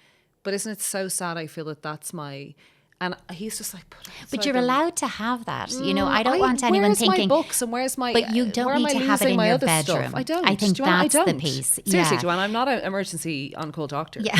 Speaker 1: But isn't it so sad? I feel that that's my... And he's just like,
Speaker 2: but you're allowed to have that. I don't want anyone thinking.
Speaker 1: Where's my books and where's my?
Speaker 2: But you don't need to have it in your bedroom.
Speaker 1: I don't.
Speaker 2: I think that's the piece.
Speaker 1: Seriously, Joanne, I'm not an emergency on-call doctor.
Speaker 2: Yeah.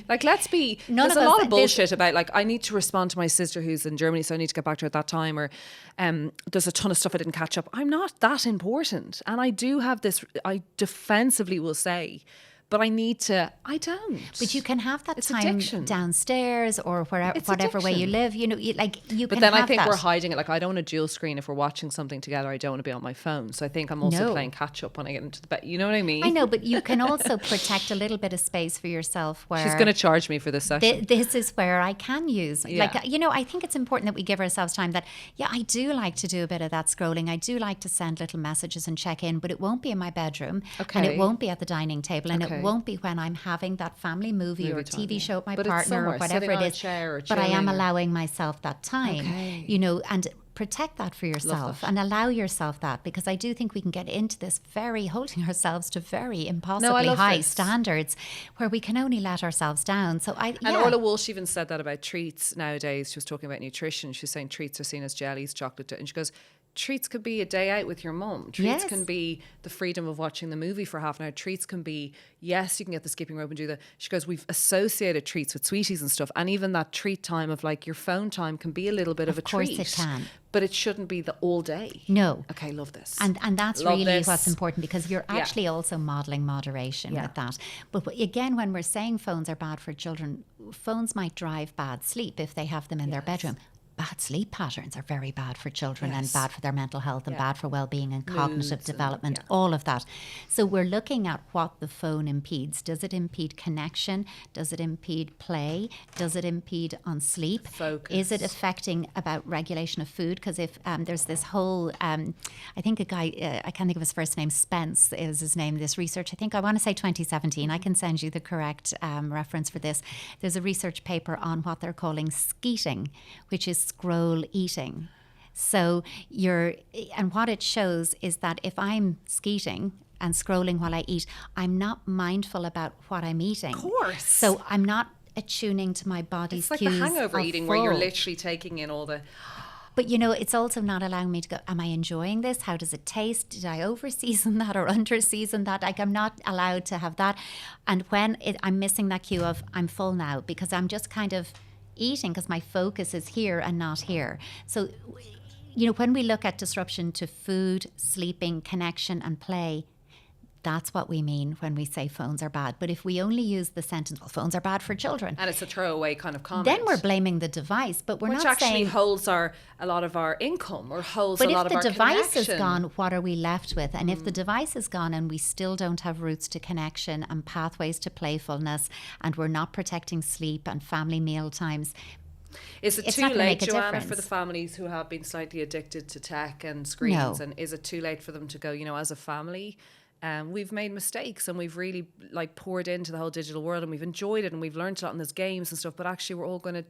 Speaker 1: Like, let's be. There's a lot of bullshit about, like, I need to respond to my sister who's in Germany, so I need to get back to her at that time. Or there's a ton of stuff I didn't catch up. I'm not that important, and I do have this. I defensively will say. But I don't.
Speaker 2: But you can have that
Speaker 1: it's
Speaker 2: time
Speaker 1: addiction.
Speaker 2: Downstairs or whatever way you live. You
Speaker 1: But
Speaker 2: can
Speaker 1: then
Speaker 2: have
Speaker 1: I think
Speaker 2: that.
Speaker 1: we're hiding it. Like, I don't want a dual screen if we're watching something together. I don't want to be on my phone. So I think I'm also playing catch up when I get into the bed. You know what I mean?
Speaker 2: I know, but you can also protect a little bit of space for yourself. Where
Speaker 1: she's going to charge me for this session.
Speaker 2: This is where I can use. I think it's important that we give ourselves time. That I do like to do a bit of that scrolling. I do like to send little messages and check in, but it won't be in my bedroom, and it won't be at the dining table, and it won't be when I'm having that family movie or TV show with my partner or whatever it is. But I am allowing myself that time, and protect that for yourself and allow yourself that, because I do think we can get into this holding ourselves to very impossibly high standards where we can only let ourselves down. So
Speaker 1: Orla Walsh even said that about treats nowadays. She was talking about nutrition. She was saying treats are seen as jellies, chocolate, and she goes, treats could be a day out with your mum. Treats can be the freedom of watching the movie for half an hour. Treats can be, yes, you can get the skipping rope and do that. She goes, we've associated treats with sweeties and stuff. And even that treat time of like your phone time can be a little bit of a treat. Of course it can. But it shouldn't be the all day.
Speaker 2: No.
Speaker 1: Okay, love this.
Speaker 2: And that's really what's important, because you're actually also modelling moderation with that. But again, when we're saying phones are bad for children, phones might drive bad sleep if they have them in their bedroom. Bad sleep patterns are very bad for children and bad for their mental health and bad for well-being and cognitive development, all of that. So we're looking at what the phone impedes. Does it impede connection? Does it impede play? Does it impede on sleep?
Speaker 1: Focus.
Speaker 2: Is it affecting about regulation of food? Because if there's this whole, I think a guy, I can't think of his first name, Spence is his name, this research, I want to say 2017, I can send you the correct reference for this. There's a research paper on what they're calling skeeting, which is scroll eating. So and what it shows is that if I'm skeeting and scrolling while I eat, I'm not mindful about what I'm eating.
Speaker 1: Of course.
Speaker 2: So I'm not attuning to my body's cues.
Speaker 1: It's like the hangover eating where you're literally taking in all the...
Speaker 2: But, it's also not allowing me to go, am I enjoying this? How does it taste? Did I over-season that or under-season that? Like, I'm not allowed to have that. And when I'm missing that cue of, I'm full now, because I'm just kind of eating because my focus is here and not here. So, when we look at disruption to food, sleeping, connection and play, that's what we mean when we say phones are bad. But if we only use the sentence, well, phones are bad for children,
Speaker 1: and it's a throwaway kind of comment,
Speaker 2: then we're blaming the device. But we're not saying... Which
Speaker 1: actually holds a lot of our income, or holds a lot of our connection.
Speaker 2: But if the device is gone, what are we left with? And if the device is gone and we still don't have roots to connection and pathways to playfulness, and we're not protecting sleep and family meal times...
Speaker 1: Is it too late, Joanna, for the families who have been slightly addicted to tech and screens? No. And is it too late for them to go, as a family... we've made mistakes and we've really poured into the whole digital world and we've enjoyed it and we've learned a lot in those games and stuff, but actually we're all going to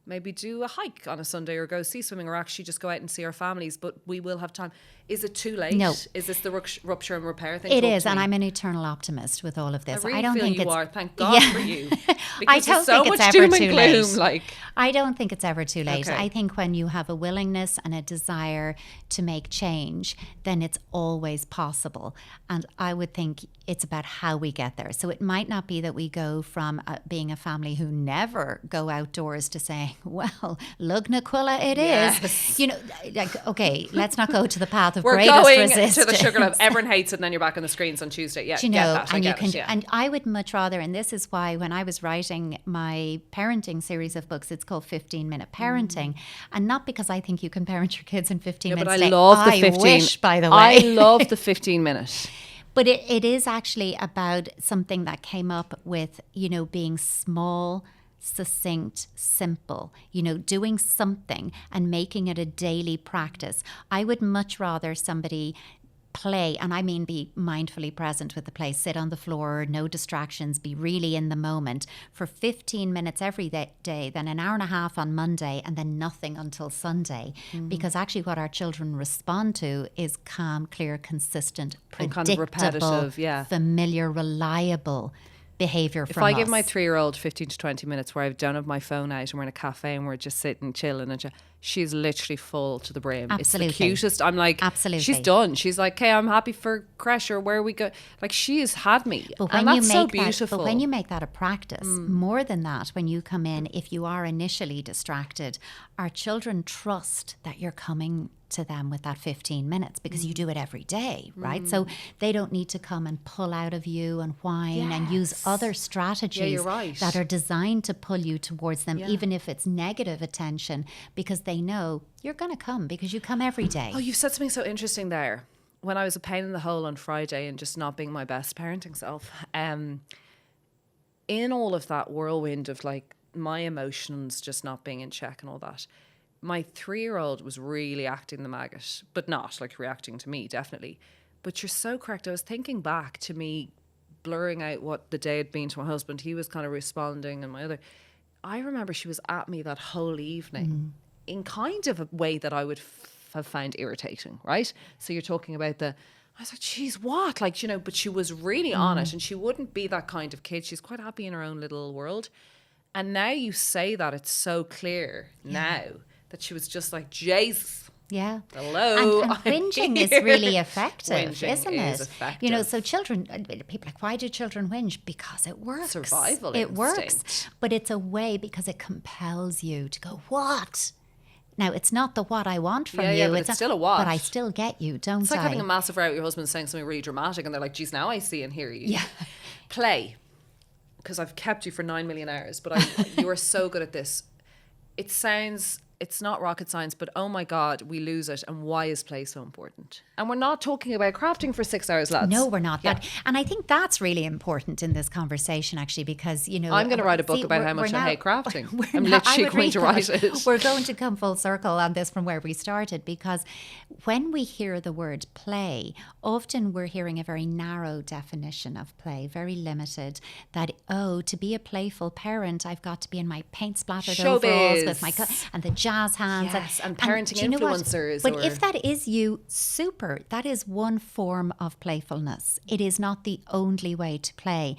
Speaker 1: maybe do a hike on a Sunday or go sea swimming or actually just go out and see our families, but we will have time. Is it too late?
Speaker 2: No.
Speaker 1: Is this the rupture and repair thing?
Speaker 2: It is, and I'm an eternal optimist with all of this.
Speaker 1: I really
Speaker 2: don't
Speaker 1: feel
Speaker 2: think
Speaker 1: you are. Thank God for you.
Speaker 2: I don't
Speaker 1: so
Speaker 2: think it's
Speaker 1: much
Speaker 2: ever
Speaker 1: doom
Speaker 2: too
Speaker 1: and gloom,
Speaker 2: late. I don't think it's ever too late. Okay. I think when you have a willingness and a desire to make change, then it's always possible. And I would think it's about how we get there. So it might not be that we go from being a family who never go outdoors to saying, well, Lugna Quilla it is. Okay, let's not go to the path of greatest resistance.
Speaker 1: We're going to the sugar love. Everyone hates it, and then you're back on the screens on Tuesday. Yeah,
Speaker 2: and I would much rather, and this is why when I was writing my parenting series of books, it's called 15-Minute Parenting, and not because I think you can parent your kids in 15 minutes.
Speaker 1: But I love the 15.
Speaker 2: Wish, by the way.
Speaker 1: I love the 15-minute.
Speaker 2: But it is actually about something that came up with, being small, succinct, simple, doing something and making it a daily practice. I would much rather somebody play, and I mean be mindfully present with the play, sit on the floor, no distractions, be really in the moment for 15 minutes every day, then an hour and a half on Monday, and then nothing until Sunday. Because actually what our children respond to is calm, clear, consistent, predictable, kind of repetitive, familiar, reliable behaviour from us.
Speaker 1: If I give my 3-year-old 15 to 20 minutes where I don't have my phone out and we're in a cafe and we're just sitting chilling, and she's literally full to the brim.
Speaker 2: Absolutely.
Speaker 1: It's the cutest. I'm like, absolutely. She's done. She's like, okay, I'm happy for creche or where we go. Like, she has had me. And that's so beautiful.
Speaker 2: But when you make that a practice, more than that, when you come in, if you are initially distracted, our children trust that you're coming to them with that 15 minutes because you do it every day, right? So they don't need to come and pull out of you and whine and use other strategies that are designed to pull you towards them, even if it's negative attention, because they know you're going to come because you come every day.
Speaker 1: Oh, you've said something so interesting there. When I was a pain in the hole on Friday and just not being my best parenting self, in all of that whirlwind of my emotions just not being in check and all that, my 3-year-old was really acting the maggot, but not reacting to me, definitely. But you're so correct. I was thinking back to me blurring out what the day had been to my husband. He was kind of responding, and I remember she was at me that whole evening. in kind of a way that I would have found irritating, right? So you're talking about I was like, geez, what? Like, you know, but she was really on it, and she wouldn't be that kind of kid. She's quite happy in her own little world. And now you say that, it's so clear now that she was just like, Jesus.
Speaker 2: Yeah.
Speaker 1: Hello.
Speaker 2: And whinging is really effective, isn't it?
Speaker 1: Effective.
Speaker 2: You know, so children, people are like, why do children whinge? Because it works.
Speaker 1: Survival
Speaker 2: It
Speaker 1: instinct.
Speaker 2: works. But it's a way because it compels you to go, what? Now, it's not the what I want from you.
Speaker 1: But it's still a what.
Speaker 2: But I still get you, don't I?
Speaker 1: It's like having a massive row with your husband saying something really dramatic, and they're like, geez, now I see and hear you.
Speaker 2: Yeah.
Speaker 1: Play. Because I've kept you for 9 million hours, but you are so good at this. It sounds, it's not rocket science, but oh my God, we lose it. And why is play so important? And we're not talking about crafting for 6 hours, lads.
Speaker 2: No, we're not. Yeah. And I think that's really important in this conversation, actually, because, you know...
Speaker 1: I'm going to write a book about how much I hate crafting. I'm literally going to write it.
Speaker 2: We're going to come full circle on this from where we started, because when we hear the word play, often we're hearing a very narrow definition of play, very limited, that, to be a playful parent, I've got to be in my paint splattered overalls with my... and the jazz hands.
Speaker 1: Yes, and parenting influencers.
Speaker 2: But if that is you, super. That is one form of playfulness. It is not the only way to play.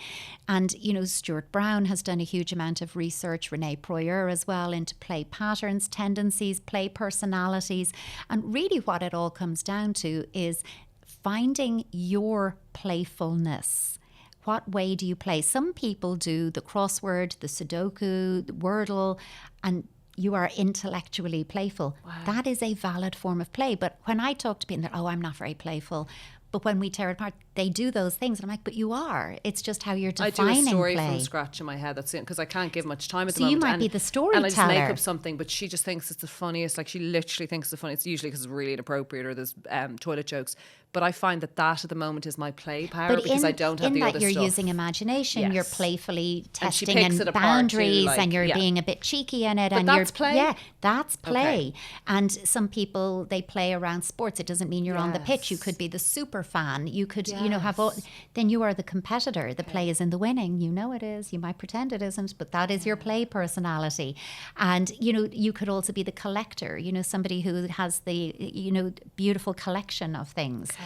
Speaker 2: And, you know, Stuart Brown has done a huge amount of research, Renee Proyer as well, into play patterns, tendencies, play personalities. And really what it all comes down to is finding your playfulness. What way do you play? Some people do the crossword, the Sudoku, the Wordle, and you are intellectually playful. Wow. That is a valid form of play. But when I talk to people, I'm not very playful. But when we tear it apart, they do those things. And I'm like, but you are. It's just how you're defining play.
Speaker 1: I do a story from scratch in my head. That's it, because I can't give much time at the moment.
Speaker 2: So you might be the storyteller.
Speaker 1: And I just make up something, but she just thinks it's the funniest. Like, she literally thinks it's the funniest. Usually because it's really inappropriate or there's toilet jokes. But I find that at the moment is my play power, because I don't have the other stuff.
Speaker 2: In that you're using imagination,
Speaker 1: yes.
Speaker 2: You're playfully testing
Speaker 1: and
Speaker 2: boundaries,
Speaker 1: too,
Speaker 2: and you're being a bit cheeky in it.
Speaker 1: But
Speaker 2: and
Speaker 1: that's play?
Speaker 2: Yeah, that's play.
Speaker 1: Okay.
Speaker 2: And some people, they play around sports. It doesn't mean you're on the pitch. You could be the super fan. You could, have all... Then you are the competitor. The play is in the winning. You know it is. You might pretend it isn't, but that is your play personality. And, you could also be the collector, somebody who has the, beautiful collection of things. Okay.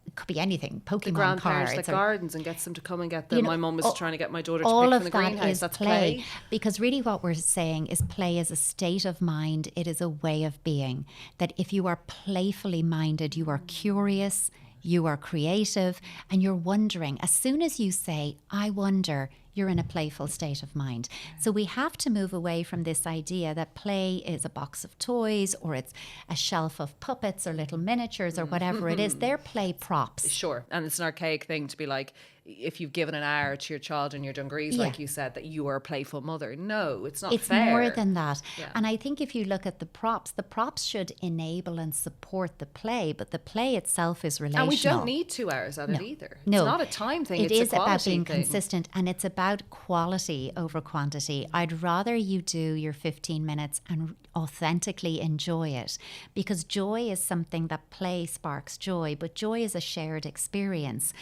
Speaker 2: It could be anything. Pokemon
Speaker 1: the grandparents
Speaker 2: cards.
Speaker 1: That gardens and gets them to come and get them. My mum was trying to get my daughter to
Speaker 2: all
Speaker 1: pick
Speaker 2: of
Speaker 1: from the
Speaker 2: that
Speaker 1: greenhouse.
Speaker 2: Is
Speaker 1: That's
Speaker 2: play. Because really what we're saying is play is a state of mind. It is a way of being. That if you are playfully minded, you are curious, you are creative, and you're wondering. As soon as you say, I wonder, you're in a playful state of mind. So we have to move away from this idea that play is a box of toys, or it's a shelf of puppets or little miniatures or whatever it is. They're play props.
Speaker 1: Sure. And it's an archaic thing to be like, if you've given an hour to your child in your dungarees, like you said, that you are a playful mother. No, it's not fair.
Speaker 2: It's more than that.
Speaker 1: Yeah.
Speaker 2: And I think if you look at the props should enable and support the play, but the play itself is relational.
Speaker 1: And we don't need 2 hours at it either.
Speaker 2: No.
Speaker 1: It's not a time thing,
Speaker 2: It
Speaker 1: it's
Speaker 2: is
Speaker 1: a quality
Speaker 2: about being
Speaker 1: thing.
Speaker 2: consistent, and it's about quality over quantity. I'd rather you do your 15 minutes and authentically enjoy it, because joy is something that play sparks joy, but joy is a shared experience.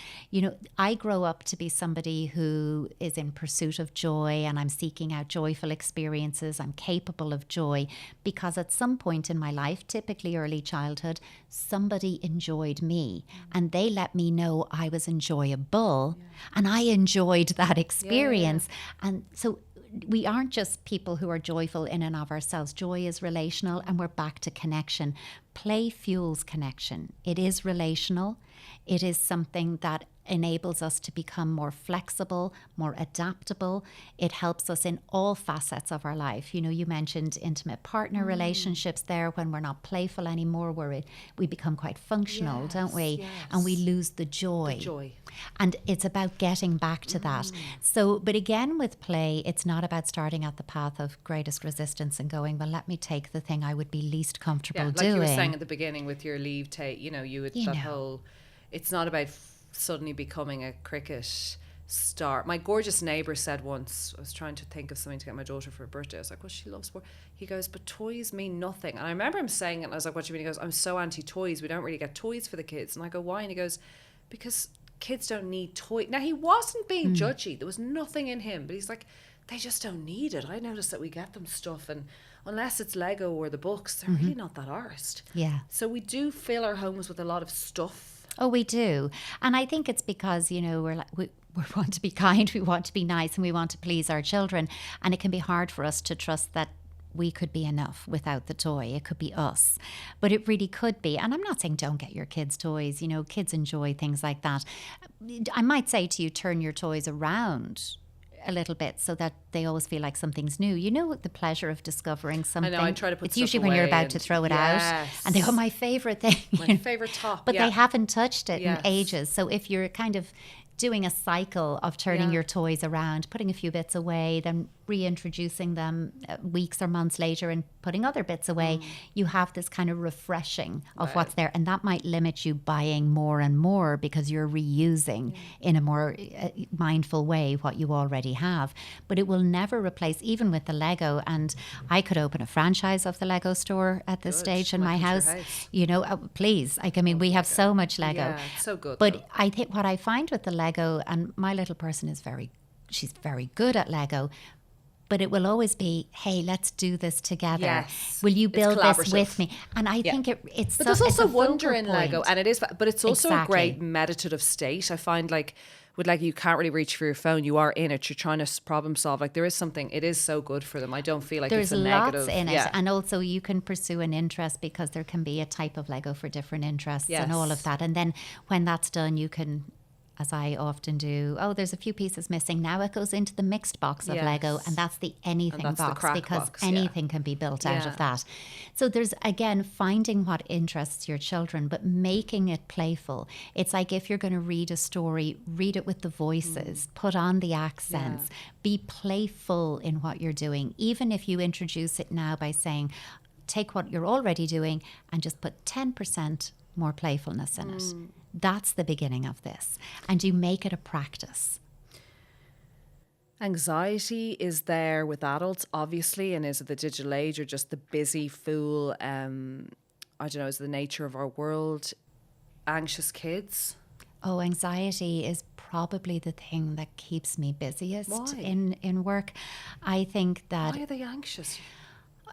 Speaker 2: I grow up to be somebody who is in pursuit of joy, and I'm seeking out joyful experiences. I'm capable of joy because at some point in my life, typically early childhood, somebody enjoyed me and they let me know I was enjoyable, and I enjoyed that experience. And so we aren't just people who are joyful in and of ourselves. Joy is relational, and we're back to connection. Play fuels connection. It is relational. It is something that enables us to become more flexible, more adaptable. It helps us in all facets of our life. You mentioned intimate partner relationships there. When we're not playful anymore, we become quite functional, don't we? Yes. And we lose the joy. And it's about getting back to that. So, but again, with play, it's not about starting at the path of greatest resistance and going, well, let me take the thing I would be least comfortable doing.
Speaker 1: Like you were saying at the beginning with your leave take, you would whole, it's not about suddenly becoming a cricket star. My gorgeous neighbour said once, I was trying to think of something to get my daughter for her birthday. I was like, well, she loves sport. He goes, but toys mean nothing. And I remember him saying it, and I was like, what do you mean? He goes, I'm so anti-toys. We don't really get toys for the kids. And I go, why? And he goes, because kids don't need toys. Now, he wasn't being judgy. There was nothing in him. But he's like, they just don't need it. I noticed that we get them stuff, and unless it's Lego or the books, they're really not that arsed.
Speaker 2: Yeah.
Speaker 1: So we do fill our homes with a lot of stuff.
Speaker 2: Oh, we do. And I think it's because, you know, we want to be kind, we want to be nice, and we want to please our children. And it can be hard for us to trust that we could be enough without the toy. It could be us. But it really could be. And I'm not saying don't get your kids toys. You know, kids enjoy things like that. I might say to you, turn your toys around a little bit so that they always feel like something's new. You know, the pleasure of discovering something.
Speaker 1: I know, I try to put
Speaker 2: it's
Speaker 1: stuff
Speaker 2: usually when you're
Speaker 1: away
Speaker 2: about to throw it out and they go, my favorite thing.
Speaker 1: My favorite top.
Speaker 2: But they haven't touched it in
Speaker 1: Yes.
Speaker 2: ages. So if you're kind of doing a cycle of turning your toys around, putting a few bits away, then reintroducing them weeks or months later and putting other bits away, you have this kind of refreshing of what's there. And that might limit you buying more and more because you're reusing in a more mindful way what you already have. But it will never replace, even with the Lego. And I could open a franchise of the Lego store at this stage in my house. You know, please. Like, I mean, we have so much Lego.
Speaker 1: Yeah, it's so good.
Speaker 2: But
Speaker 1: though.
Speaker 2: I think what I find with the Lego, and my little person is she's very good at Lego, but it will always be, hey, let's do this together.
Speaker 1: Yes.
Speaker 2: Will you build this
Speaker 1: collaborative.
Speaker 2: with me? And I think it's
Speaker 1: But there's also
Speaker 2: it's a
Speaker 1: wonder
Speaker 2: focal
Speaker 1: in Lego,
Speaker 2: point.
Speaker 1: and it is, but it's also a great
Speaker 2: Exactly.
Speaker 1: meditative state. I find like with Lego, you can't really reach for your phone. You are in it. You're trying to problem solve. Like there is something. It is so good for them. I don't feel like
Speaker 2: There's
Speaker 1: it's a
Speaker 2: lots
Speaker 1: negative.
Speaker 2: in it.
Speaker 1: Yeah.
Speaker 2: And also you can pursue an interest because there can be a type of Lego for different interests and all of
Speaker 1: Yes.
Speaker 2: that. And then when that's done, you can, as I often do, there's a few pieces missing. Now it goes into the mixed box of Lego,
Speaker 1: Yes.
Speaker 2: and that's the anything
Speaker 1: that's the
Speaker 2: box
Speaker 1: crack
Speaker 2: because
Speaker 1: box, yeah.
Speaker 2: anything can be built out
Speaker 1: Yeah.
Speaker 2: of that. So there's, again, finding what interests your children, but making it playful. It's like if you're going to read a story, read it with the voices, put on the accents, be playful in what you're doing, even if you introduce it now by saying, take what you're already doing and just put 10% more playfulness in it. That's the beginning of this. And you make it a practice.
Speaker 1: Anxiety is there with adults, obviously, and is it the digital age or just the busy fool? I don't know, is the nature of our world anxious kids?
Speaker 2: Oh, anxiety is probably the thing that keeps me busiest
Speaker 1: Why?
Speaker 2: in work. I think that
Speaker 1: Why are they anxious?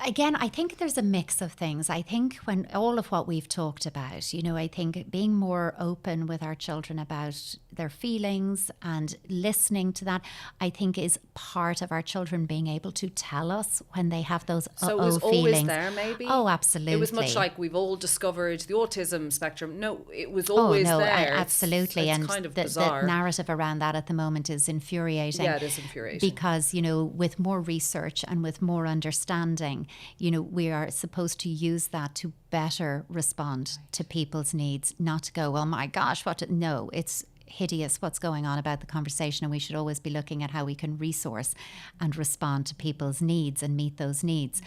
Speaker 2: again, I think there's a mix of things. I think when all of what we've talked about, you know, I think being more open with our children about their feelings and listening to that, I think is part of our children being able to tell us when they have those
Speaker 1: So it was
Speaker 2: feelings.
Speaker 1: always there, maybe?
Speaker 2: Oh, absolutely.
Speaker 1: It was much like we've all discovered the autism spectrum. No, it was always there.
Speaker 2: Absolutely.
Speaker 1: It's
Speaker 2: and
Speaker 1: kind of
Speaker 2: the
Speaker 1: bizarre.
Speaker 2: narrative around that at the moment is infuriating.
Speaker 1: Yeah, it is infuriating.
Speaker 2: Because, you know, with more research and with more understanding, you know, we are supposed to use that to better respond to people's needs, not to go, oh my gosh, no, it's hideous what's going on about the conversation, and we should always be looking at how we can resource and respond to people's needs and meet those needs.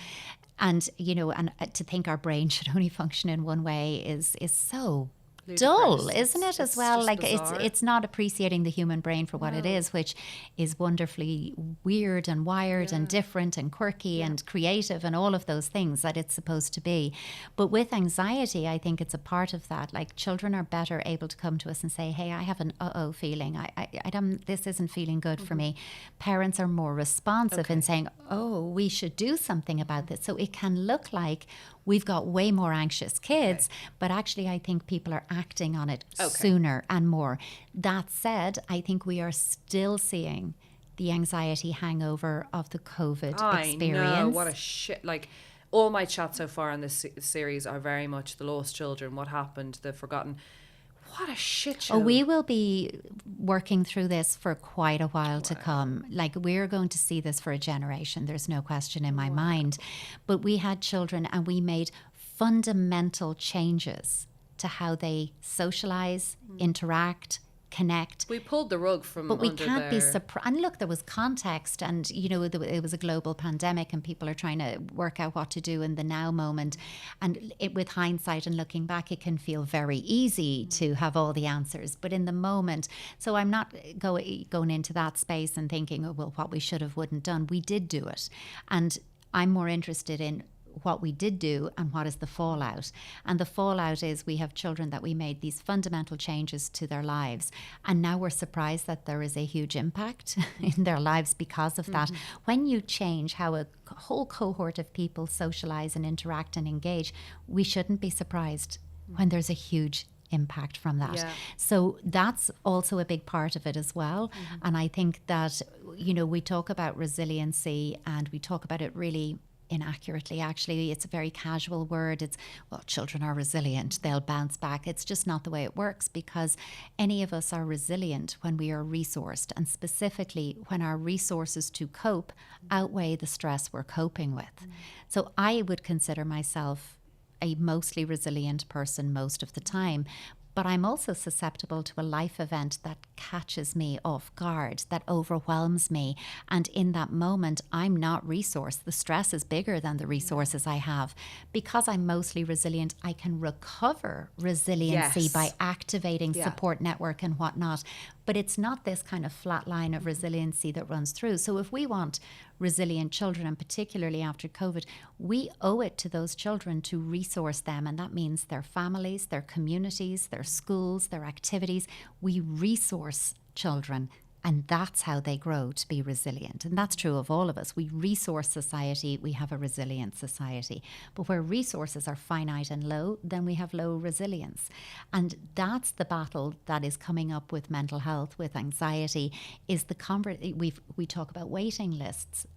Speaker 2: And, you know, and to think our brain should only function in one way is so dull, isn't it, as well? Like it's not appreciating the human brain for what it is, which is wonderfully weird and wired and different and quirky and creative and all of those things that it's supposed to be. But with anxiety, I think it's a part of that. Like children are better able to come to us and say, hey, I have an feeling. I don't, this isn't feeling good for me. Parents are more responsive in saying, oh, we should do something about this. So it can look like we've got way more anxious kids, but actually I think people are acting on it sooner and more. That said, I think we are still seeing the anxiety hangover of the COVID experience.
Speaker 1: I know, what a shit. Like, all my chats so far in this series are very much the lost children, what happened, the forgotten. What a shit show.
Speaker 2: Oh, we will be working through this for quite a while to come. Like, we're going to see this for a generation. There's no question in my mind. But we had children and we made fundamental changes to how they socialize, interact, connect.
Speaker 1: We pulled the rug from
Speaker 2: But we
Speaker 1: under
Speaker 2: can't be
Speaker 1: their-
Speaker 2: surprised. And look, there was context, and you know, it was a global pandemic, and people are trying to work out what to do in the now moment. And with hindsight and looking back, it can feel very easy to have all the answers. But in the moment, so I'm not going into that space and thinking, oh well, what we should have, wouldn't done. We did do it, and I'm more interested in what we did do and what is the fallout. And the fallout is we have children that we made these fundamental changes to their lives, and now we're surprised that there is a huge impact in their lives because of that. When you change how a whole cohort of people socialize and interact and engage, we shouldn't be surprised when there's a huge impact from that. So that's also a big part of it as well. And I think that, you know, we talk about resiliency and we talk about it really inaccurately. Actually, it's a very casual word. It's, well, children are resilient, they'll bounce back. It's just not the way it works, because any of us are resilient when we are resourced, and specifically when our resources to cope outweigh the stress we're coping with. So I would consider myself a mostly resilient person most of the time, but I'm also susceptible to a life event that catches me off guard, that overwhelms me. And in that moment, I'm not resourced. The stress is bigger than the resources I have. Because I'm mostly resilient, I can recover resiliency by activating support network and whatnot. But it's not this kind of flat line of resiliency that runs through. So if we want resilient children, and particularly after COVID, we owe it to those children to resource them. And that means their families, their communities, their schools, their activities. We resource children, and that's how they grow to be resilient. And that's true of all of us. We resource society, we have a resilient society. But where resources are finite and low, then we have low resilience. And that's the battle that is coming up with mental health, with anxiety, is we talk about waiting lists.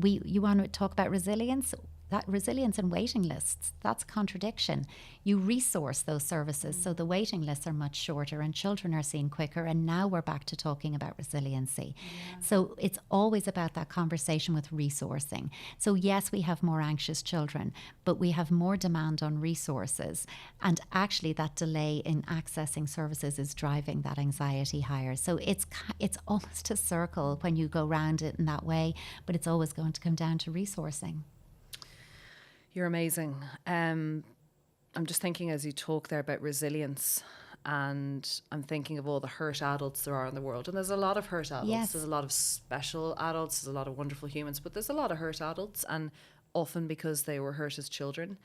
Speaker 2: You want to talk about resilience? That resilience and waiting lists, that's a contradiction. You resource those services, so the waiting lists are much shorter and children are seen quicker, and now we're back to talking about resiliency. So it's always about that conversation with resourcing. So yes, we have more anxious children, but we have more demand on resources, and actually that delay in accessing services is driving that anxiety higher. So it's almost a circle when you go round it in that way, but it's always going to come down to resourcing.
Speaker 1: You're amazing. I'm just thinking as you talk there about resilience, and I'm thinking of all the hurt adults there are in the world. And there's a lot of hurt adults.
Speaker 2: Yes.
Speaker 1: There's a lot of special adults. There's a lot of wonderful humans, but there's a lot of hurt adults, and often because they were hurt as children.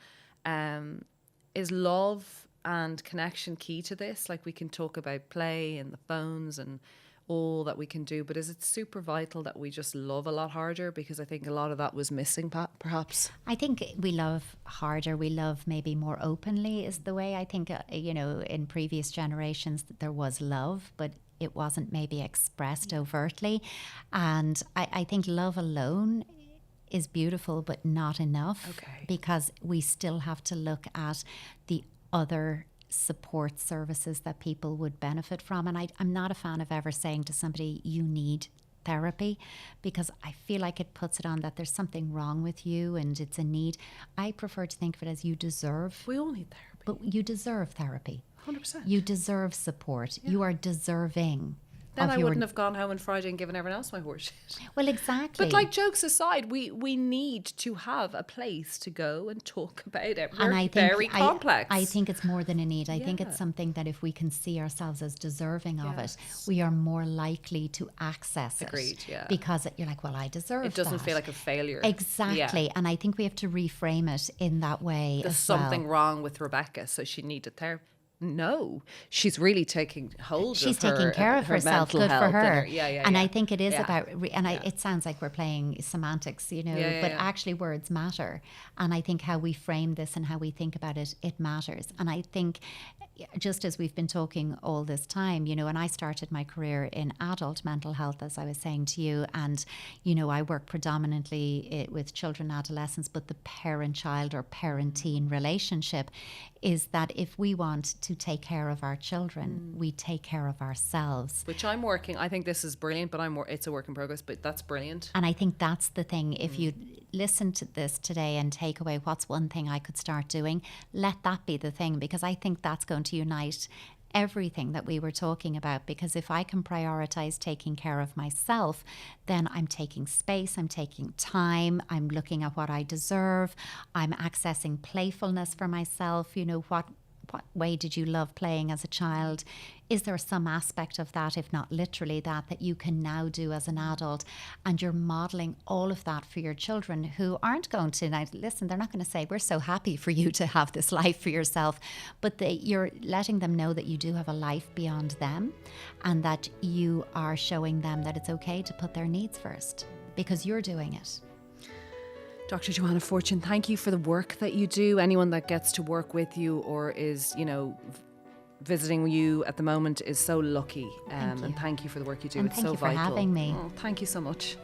Speaker 1: Is love and connection key to this? Like, we can talk about play and the phones and all that we can do, but is it super vital that we just love a lot harder? Because I think a lot of that was missing, perhaps.
Speaker 2: I think we love harder. We love maybe more openly is the way. I think, in previous generations there was love, but it wasn't maybe expressed overtly. And I think love alone is beautiful, but not enough, because we still have to look at the other support services that people would benefit from. And I'm not a fan of ever saying to somebody, you need therapy, because I feel like it puts it on that there's something wrong with you and it's a need. I prefer to think of it as you deserve.
Speaker 1: We all need therapy.
Speaker 2: But you deserve therapy.
Speaker 1: 100%.
Speaker 2: You deserve support. You are deserving.
Speaker 1: Then I wouldn't have gone home on Friday and given everyone else my horseshit.
Speaker 2: Well, exactly.
Speaker 1: But like, jokes aside, we need to have a place to go and talk about it. We're very complex.
Speaker 2: I think it's more than a need. I think it's something that if we can see ourselves as deserving of it, we are more likely to access it.
Speaker 1: Agreed, yeah.
Speaker 2: Because you're like, well, I deserve
Speaker 1: it. It doesn't feel like a failure.
Speaker 2: Exactly. Yeah. And I think we have to reframe it in that way.
Speaker 1: There's something wrong with Rebecca, so she needed therapy. No, she's really taking hold
Speaker 2: she's
Speaker 1: of her. She's
Speaker 2: taking care of herself. Good for her.
Speaker 1: And
Speaker 2: I think it is about, it sounds like we're playing semantics, but actually words matter. And I think how we frame this and how we think about it, it matters. And I think just as we've been talking all this time, and I started my career in adult mental health, as I was saying to you, and, I work predominantly with children and adolescents, but the parent-child or parent-teen relationship is that if we want to take care of our children, we take care of ourselves.
Speaker 1: Which I'm working, I think this is brilliant, but it's a work in progress, but that's brilliant.
Speaker 2: And I think that's the thing. If you listen to this today and take away what's one thing I could start doing, let that be the thing, because I think that's going to unite everything that we were talking about. Because if I can prioritize taking care of myself, then I'm taking space, I'm taking time, I'm looking at what I deserve, I'm accessing playfulness for myself. what way did you love playing as a child? Is there some aspect of that, if not literally that you can now do as an adult? And you're modelling all of that for your children, who aren't going to, now listen, they're not going to say, we're so happy for you to have this life for yourself, but you're letting them know that you do have a life beyond them, and that you are showing them that it's okay to put their needs first, because you're doing it.
Speaker 1: Dr. Joanna Fortune, thank you for the work that you do. Anyone that gets to work with you or is, visiting you at the moment is so lucky. And thank you for the work you do.
Speaker 2: And
Speaker 1: it's
Speaker 2: thank
Speaker 1: so
Speaker 2: you for
Speaker 1: vital.
Speaker 2: having me.
Speaker 1: Oh, thank you so much.